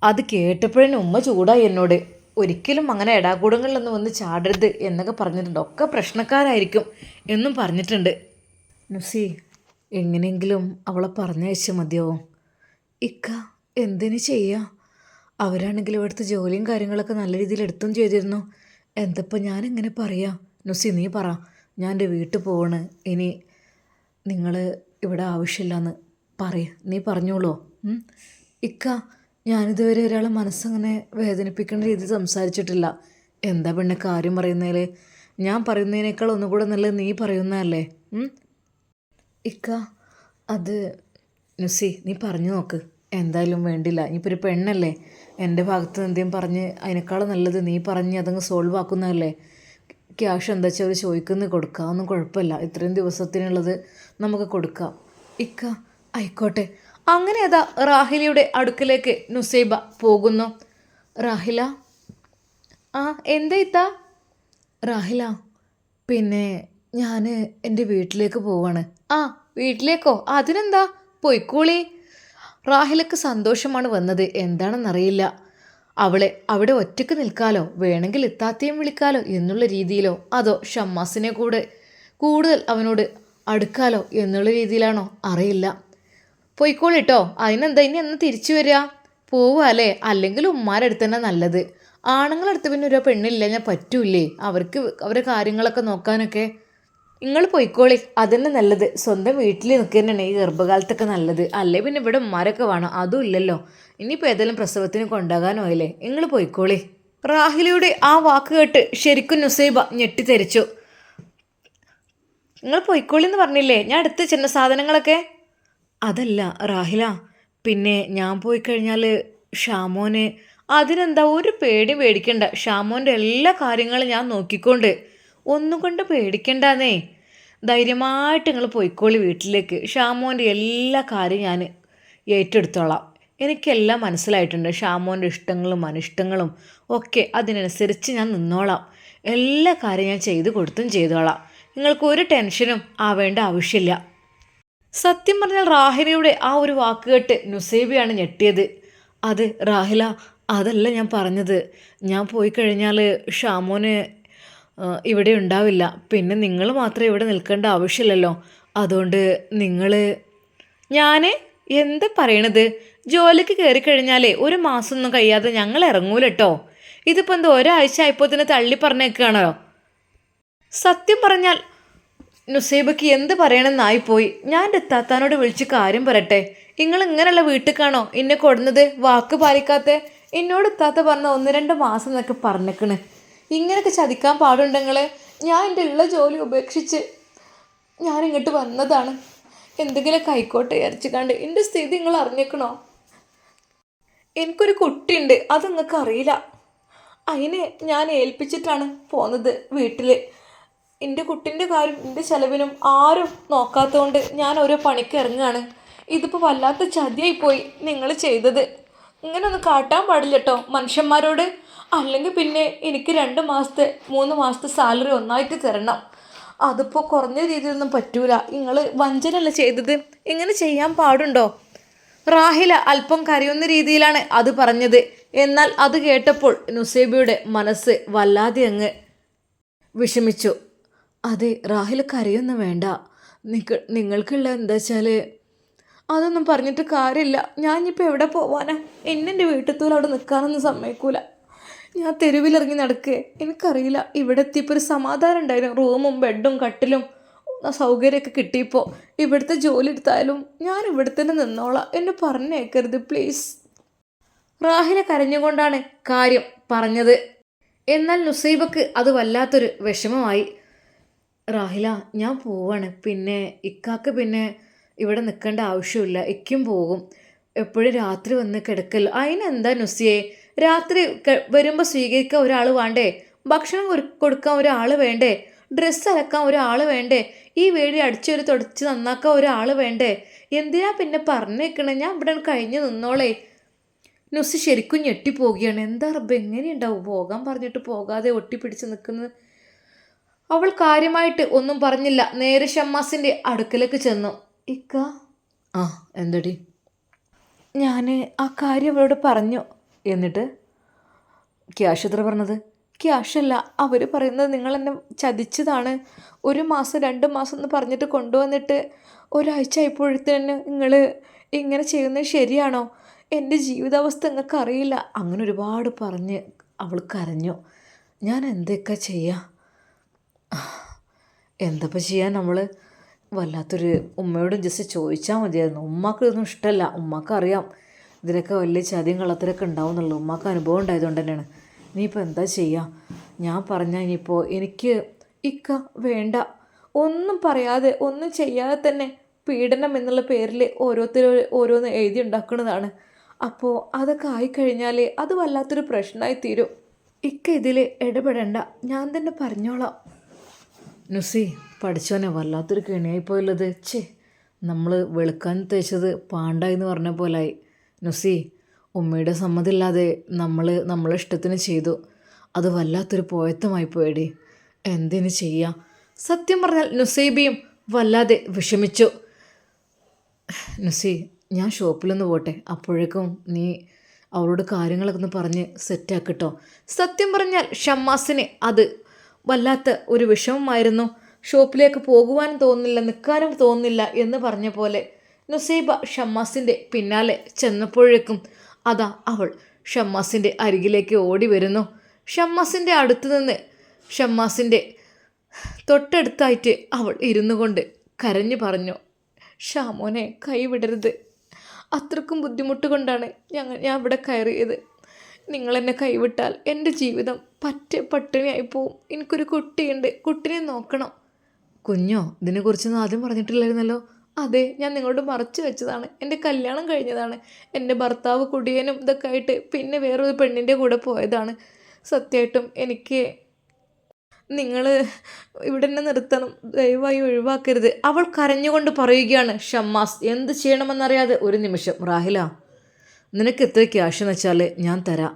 അത് കേട്ടപ്പോഴേ ഉമ്മ ചൂടായി എന്നോട്. ഒരിക്കലും അങ്ങനെ ഇടാകൂടങ്ങളിലൊന്നും വന്ന് ചാടരുത് എന്നൊക്കെ പറഞ്ഞിട്ടുണ്ട്. ഒക്കെ പ്രശ്നക്കാരായിരിക്കും എന്നും പറഞ്ഞിട്ടുണ്ട്. നുസി, എങ്ങനെയെങ്കിലും അവളെ പറഞ്ഞയച്ചാൽ മതിയാവും. ഇക്ക എന്തിനു ചെയ്യുക? അവരാണെങ്കിൽ ഇവിടുത്തെ ജോലിയും കാര്യങ്ങളൊക്കെ നല്ല രീതിയിൽ എടുത്തും ചെയ്തിരുന്നു. എന്തപ്പോൾ ഞാനെങ്ങനെ പറയാം? നുസി നീ പറ, ഞാൻ എൻ്റെ വീട്ടിൽ പോവാണ്, ഇനി നിങ്ങൾ ഇവിടെ ആവശ്യമില്ലാന്ന് നീ പറഞ്ഞോളൂ. ഇക്ക, ഞാനിതുവരെ ഒരാളെ മനസ്സങ്ങനെ വേദനിപ്പിക്കുന്ന രീതിയിൽ സംസാരിച്ചിട്ടില്ല. എന്താ പിന്നെ കാര്യം പറയുന്നതിൽ? ഞാൻ പറയുന്നതിനേക്കാൾ ഒന്നുകൂടെ നല്ലത് നീ പറയുന്നതല്ലേ? ഇക്ക, അത് നുസി നീ പറഞ്ഞു നോക്ക്. എന്തായാലും വേണ്ടില്ല, ഇനിയിപ്പോൾ ഒരു പെണ്ണല്ലേ, എൻ്റെ ഭാഗത്ത് എന്തെങ്കിലും പറഞ്ഞ് അതിനേക്കാളും നല്ലത് നീ പറഞ്ഞ് അതങ്ങ് സോൾവ് ആക്കുന്നതല്ലേ. ക്യാഷ് എന്താ വെച്ചാൽ അവർ ചോദിക്കുന്നത് കൊടുക്കാം, ഒന്നും കുഴപ്പമില്ല. ഇത്രയും ദിവസത്തിനുള്ളത് നമുക്ക് കൊടുക്കാം. ഇക്ക ആയിക്കോട്ടെ. അങ്ങനെ അതാ റാഹിലയുടെ അടുക്കലേക്ക് നുസൈബ പോകുന്നു. റാഹില, എന്താ ഇത്താ? റാഹില, പിന്നെ ഞാൻ എൻ്റെ വീട്ടിലേക്ക് പോവാണ്. വീട്ടിലേക്കോ? അതിനെന്താ, പോയിക്കോളി. റാഹിലക്ക് സന്തോഷമാണ് വന്നത്. എന്താണെന്നറിയില്ല. അവളെ അവിടെ ഒറ്റയ്ക്ക് നിൽക്കാലോ, വേണമെങ്കിൽ ഇത്താത്തയും വിളിക്കാലോ എന്നുള്ള രീതിയിലോ, അതോ ഷമ്മാസിനെ കൂടുതൽ അവനോട് അടുക്കാലോ എന്നുള്ള രീതിയിലാണോ അറിയില്ല. പോയിക്കോളിട്ടോ, അതിനെന്താ, ഇനി എന്ന് തിരിച്ചു വരിക? പോവുക അല്ലേ? അല്ലെങ്കിൽ ഉമ്മാരുടെ അടുത്ത് തന്നെ നല്ലത്. ആണുങ്ങളടുത്ത് പിന്നെ ഒരു പെണ്ണില്ല ഞാൻ പറ്റൂലേ, അവർക്ക് അവരുടെ കാര്യങ്ങളൊക്കെ നോക്കാനൊക്കെ. നിങ്ങൾ പോയിക്കോളി, അതന്നെ നല്ലത്. സ്വന്തം വീട്ടിൽ നിൽക്കുന്നതന്നെ ഈ ഗർഭകാലത്തൊക്കെ നല്ലത്. അല്ലേ പിന്നെ ഇവിടെ ഉമ്മാരൊക്കെ വേണം, അതും ഇല്ലല്ലോ. ഇനിയിപ്പോൾ ഏതെങ്കിലും പ്രസവത്തിന് കൊണ്ടാകാനോ അല്ലേ. നിങ്ങൾ പോയിക്കോളി. റാഹിലയുടെ ആ വാക്ക് കേട്ട് ശരിക്കും നുസൈബ ഞെട്ടിത്തെരിച്ചു. നിങ്ങൾ പോയിക്കോളി എന്ന് പറഞ്ഞില്ലേ, ഞാൻ എടുത്ത് ചെന്ന സാധനങ്ങളൊക്കെ. അതല്ല റാഹില, പിന്നെ ഞാൻ പോയി കഴിഞ്ഞാൽ ഷാമോന്, അതിനെന്താ, ഒരു പേടി പേടിക്കണ്ട. ഷാമോൻ്റെ എല്ലാ കാര്യങ്ങളും ഞാൻ നോക്കിക്കൊണ്ട്, ഒന്നും കൊണ്ട് പേടിക്കണ്ടെന്നേ. ധൈര്യമായിട്ട് നിങ്ങൾ പോയിക്കോളി വീട്ടിലേക്ക്. ഷാമോൻ്റെ എല്ലാ കാര്യം ഞാൻ ഏറ്റെടുത്തോളാം. എനിക്കെല്ലാം മനസ്സിലായിട്ടുണ്ട്. ഷാമോൻ്റെ ഇഷ്ടങ്ങളും അനിഷ്ടങ്ങളും ഒക്കെ അതിനനുസരിച്ച് ഞാൻ നിന്നോളാം. എല്ലാ കാര്യം ഞാൻ കൊടുത്തും ചെയ്തോളാം. നിങ്ങൾക്ക് ഒരു ടെൻഷനും ആവേണ്ട ആവശ്യമില്ല. സത്യം പറഞ്ഞാൽ റാഹിലയുടെ ആ ഒരു വാക്ക് കേട്ട് നുസൈബയാണ് ഞെട്ടിയത്. അത് റാഹില, അതല്ല ഞാൻ പറഞ്ഞത്. ഞാൻ പോയി കഴിഞ്ഞാൽ ഷാമോന് ഇവിടെ ഉണ്ടാവില്ല. പിന്നെ നിങ്ങൾ മാത്രമേ ഇവിടെ നിൽക്കേണ്ട ആവശ്യമില്ലല്ലോ. അതുകൊണ്ട് ഞാൻ എന്ത് പറയണത്? ജോലിക്ക് കയറിക്കഴിഞ്ഞാലേ ഒരു മാസമൊന്നും കഴിയാതെ ഞങ്ങൾ ഇറങ്ങൂലട്ടോ. ഇതിപ്പോൾ എന്താ ഒരാഴ്ച ആയപ്പോൾ തന്നെ തള്ളി പറഞ്ഞേക്കാണോ? സത്യം പറഞ്ഞാൽ നുസൈബയ്ക്ക് എന്ത് പറയണമെന്നായിപ്പോയി. ഞാൻ എൻ്റെ താത്താനോട് വിളിച്ച് കാര്യം പറയട്ടെ. നിങ്ങൾ ഇങ്ങനെയുള്ള വീട്ടിലേക്കാണോ എന്നെ കൊടുന്നത്? വാക്ക് പാലിക്കാത്ത എന്നോട് താത്ത പറഞ്ഞ 1-2 മാസം എന്നൊക്കെ പറഞ്ഞേക്കണ്. ഇങ്ങനെയൊക്കെ ചതിക്കാൻ പാടുണ്ടെങ്കിൽ ഞാൻ എൻ്റെ ഉള്ള ജോലി ഉപേക്ഷിച്ച് ഞാനിങ്ങോട്ട് വന്നതാണ്. എന്തെങ്കിലും കൈക്കോട്ടെ വിചാരിച്ച് കണ്ട് എൻ്റെ സ്ഥിതി നിങ്ങൾ അറിഞ്ഞേക്കണോ? എനിക്കൊരു കുട്ടിയുണ്ട്, അത് നിങ്ങൾക്ക് അറിയില്ല. അതിനെ ഞാൻ ഏൽപ്പിച്ചിട്ടാണ് പോന്നത് വീട്ടിൽ. എൻ്റെ കുട്ടിൻ്റെ കാര്യം എൻ്റെ ചിലവിനും ആരും നോക്കാത്തതുകൊണ്ട് ഞാൻ ഓരോ പണിക്ക് ഇറങ്ങുകയാണ്. ഇതിപ്പോൾ വല്ലാത്ത ചതിയായിപ്പോയി നിങ്ങൾ ചെയ്തത്. ഇങ്ങനെയൊന്നും കാട്ടാൻ പാടില്ല കേട്ടോ മനുഷ്യന്മാരോട്. അല്ലെങ്കിൽ പിന്നെ എനിക്ക് 2 മാസത്തെ 3 മാസത്തെ സാലറി ഒന്നായിട്ട് തരണം. അതിപ്പോൾ കുറഞ്ഞ രീതിയിലൊന്നും പറ്റൂല. നിങ്ങൾ വഞ്ചനല്ല ചെയ്തത്, ഇങ്ങനെ ചെയ്യാൻ പാടുണ്ടോ? റാഹില അല്പം കരയുന്ന രീതിയിലാണ് അത് പറഞ്ഞത്. എന്നാൽ അത് കേട്ടപ്പോൾ നുസൈബയുടെ മനസ്സ് വല്ലാതെ അങ്ങ് വിഷമിച്ചു. അതെ, റാഹില കരയൊന്നും വേണ്ട. നിങ്ങൾക്കുള്ള എന്താ വെച്ചാൽ അതൊന്നും പറഞ്ഞിട്ട് കാര്യമില്ല. ഞാനിപ്പോൾ എവിടെ പോവാനാ? എന്നെ വീട്ടിൽ അവിടെ നിൽക്കാനൊന്നും സമ്മതിക്കൂല. ഞാൻ തെരുവിലിറങ്ങി നടക്കുക. എനിക്കറിയില്ല, ഇവിടെ എത്തിയപ്പോൾ ഒരു സമാധാനം ഉണ്ടായിരുന്നു. റൂമും ബെഡും കട്ടിലും സൗകര്യമൊക്കെ കിട്ടിയപ്പോൾ ഇവിടുത്തെ ജോലി എടുത്താലും ഞാൻ ഇവിടെ തന്നെ നിന്നോളാം. എന്നെ പറഞ്ഞേക്കരുത് പ്ലീസ്. റാഹില കരഞ്ഞുകൊണ്ടാണ് കാര്യം പറഞ്ഞത്. എന്നാൽ നുസൈബക്ക് അത് വല്ലാത്തൊരു വിഷമമായി. റാഹില, ഞാൻ പോവാണ്. പിന്നെ ഇക്കാക്ക് പിന്നെ ഇവിടെ നിൽക്കേണ്ട ആവശ്യമില്ല. ഇക്കും പോകും. എപ്പോഴും രാത്രി വന്ന് കിടക്കല്ലോ. അതിനെന്താ നുസിയെ? രാത്രി വരുമ്പോൾ സ്വീകരിക്കാൻ ഒരാൾ വേണ്ടേ? ഭക്ഷണം കൊടുക്കാൻ ഒരാൾ വേണ്ടേ? ഡ്രസ്സ് അലക്കാൻ ഒരാൾ വേണ്ടേ? ഈ വീട് അടിച്ചൊരു തുടച്ച് നന്നാക്കാൻ ഒരാൾ വേണ്ടേ? എന്തിനാ പിന്നെ പറഞ്ഞേക്കണേ? ഞാൻ ഇവിടെ കഴിഞ്ഞ് നിന്നോളേ. നുസി ശരിക്കും ഞെട്ടിപ്പോവുകയാണ്. എന്താ റബ്ബ്, എങ്ങനെയുണ്ടാവും പോകാൻ പറഞ്ഞിട്ട് പോകാതെ ഒട്ടിപ്പിടിച്ച് നിൽക്കുന്നത്? അവൾ കാര്യമായിട്ട് ഒന്നും പറഞ്ഞില്ല. നേരെ ഷമ്മാസിൻ്റെ അടുക്കലേക്ക് ചെന്നു. ഇക്ക. ആ, എന്തടി? ഞാൻ ആ കാര്യം അവളോട് പറഞ്ഞു. എന്നിട്ട്? ക്യാഷ് എത്ര പറഞ്ഞത്? ക്യാഷല്ല, അവർ പറയുന്നത് നിങ്ങൾ എന്നെ ചതിച്ചതാണ്. 1 മാസം 2 മാസം എന്ന് പറഞ്ഞിട്ട് കൊണ്ടുവന്നിട്ട് ഒരാഴ്ച ആയപ്പോഴത്തേന് നിങ്ങൾ ഇങ്ങനെ ചെയ്യുന്നത് ശരിയാണോ? എൻ്റെ ജീവിതാവസ്ഥ നിങ്ങൾക്ക് അറിയില്ല. അങ്ങനെ ഒരുപാട് പറഞ്ഞ് അവൾ കരഞ്ഞു. ഞാൻ എന്തൊക്കെ ചെയ്യാം? എന്തപ്പോൾ ചെയ്യാൻ? നമ്മൾ വല്ലാത്തൊരു ഉമ്മയോടും ജസ്റ്റ് ചോദിച്ചാൽ മതിയായിരുന്നു. ഉമ്മാക്ക് ഇതൊന്നും ഇഷ്ടമല്ല. ഉമ്മാക്ക് അറിയാം ഇതിലൊക്കെ വലിയ ചതിയും കളത്തിലൊക്കെ ഉണ്ടാവും എന്നുള്ളൂ. ഉമ്മാക്ക് അനുഭവം ഉണ്ടായതുകൊണ്ട് തന്നെയാണ്. ഇനിയിപ്പോൾ എന്താ ചെയ്യുക? ഞാൻ പറഞ്ഞാൽ ഇനിയിപ്പോൾ എനിക്ക് ഇക്ക വേണ്ട. ഒന്നും പറയാതെ ഒന്നും ചെയ്യാതെ തന്നെ പീഡനം എന്നുള്ള പേരിൽ ഓരോന്ന് എഴുതി ഉണ്ടാക്കുന്നതാണ്. അപ്പോൾ അതൊക്കെ ആയിക്കഴിഞ്ഞാൽ അത് വല്ലാത്തൊരു പ്രശ്നമായി തീരും. ഇക്ക ഇതിൽ ഇടപെടണ്ട, ഞാൻ തന്നെ പറഞ്ഞോളാം. നുസി, പഠിച്ചോനെ, വല്ലാത്തൊരു കെണിയായിപ്പോയുള്ളത്. നമ്മൾ വെളുക്കാൻ തേച്ചത് പാണ്ടായി എന്ന് പറഞ്ഞ പോലായി. നുസി, ഉമ്മയുടെ സമ്മതമില്ലാതെ നമ്മളെ ഇഷ്ടത്തിന് ചെയ്തു. അത് വല്ലാത്തൊരു പോയത്തമായി പോയടി. എന്തിനു ചെയ്യാം? സത്യം പറഞ്ഞാൽ നുസൈബയും വല്ലാതെ വിഷമിച്ചു. നുസി, ഞാൻ ഷോപ്പിലൊന്ന് പോട്ടെ. അപ്പോഴേക്കും നീ അവളോട് കാര്യങ്ങളൊക്കെ ഒന്ന് പറഞ്ഞ് സെറ്റാക്കിട്ടോ. സത്യം പറഞ്ഞാൽ ഷമ്മാസിന് അത് വല്ലാത്ത ഒരു വിഷമമായിരുന്നു. ഷോപ്പിലേക്ക് പോകുവാനും തോന്നുന്നില്ല, നിൽക്കാനും തോന്നുന്നില്ല എന്ന് പറഞ്ഞ പോലെ നുസൈബ ഷമ്മാസിൻ്റെ പിന്നാലെ ചെന്നപ്പോഴേക്കും അതാ അവൾ ഷമ്മാസിൻ്റെ അരികിലേക്ക് ഓടി വരുന്നു. ഷമ്മാസിൻ്റെ അടുത്ത് നിന്ന് ഷമ്മാസിൻ്റെ തൊട്ടടുത്തായിട്ട് അവൾ ഇരുന്നു കൊണ്ട് കരഞ്ഞു പറഞ്ഞു, ഷാമോനെ, കൈവിടരുത്. അത്രക്കും ബുദ്ധിമുട്ട് കൊണ്ടാണ് ഞാൻ ഇവിടെ കയറിയത്. നിങ്ങളെന്നെ കൈവിട്ടാൽ എൻ്റെ ജീവിതം പട്ടിണിയായി പോവും. എനിക്കൊരു കുട്ടിയുണ്ട്, കുട്ടിനെ നോക്കണം. കുഞ്ഞോ? ഇതിനെക്കുറിച്ചൊന്നും ആദ്യം പറഞ്ഞിട്ടില്ലായിരുന്നല്ലോ. അതെ, ഞാൻ നിങ്ങളോട് മറച്ചു വെച്ചതാണ്. എൻ്റെ കല്യാണം കഴിഞ്ഞതാണ്. എൻ്റെ ഭർത്താവ് കുടിയനും ഇതൊക്കെ ആയിട്ട് പിന്നെ വേറൊരു പെണ്ണിൻ്റെ കൂടെ പോയതാണ്. സത്യമായിട്ടും എനിക്ക് നിങ്ങൾ ഇവിടെ തന്നെ നിർത്തണം, ദയവായി ഒഴിവാക്കരുത്. അവൾ കരഞ്ഞുകൊണ്ട് പറയുകയാണ്. ഷമ്മാസ് എന്ത് ചെയ്യണമെന്നറിയാതെ ഒരു നിമിഷം. റാഹില, നിനക്ക് എത്ര ക്യാഷ് എന്ന് വെച്ചാൽ ഞാൻ തരാം.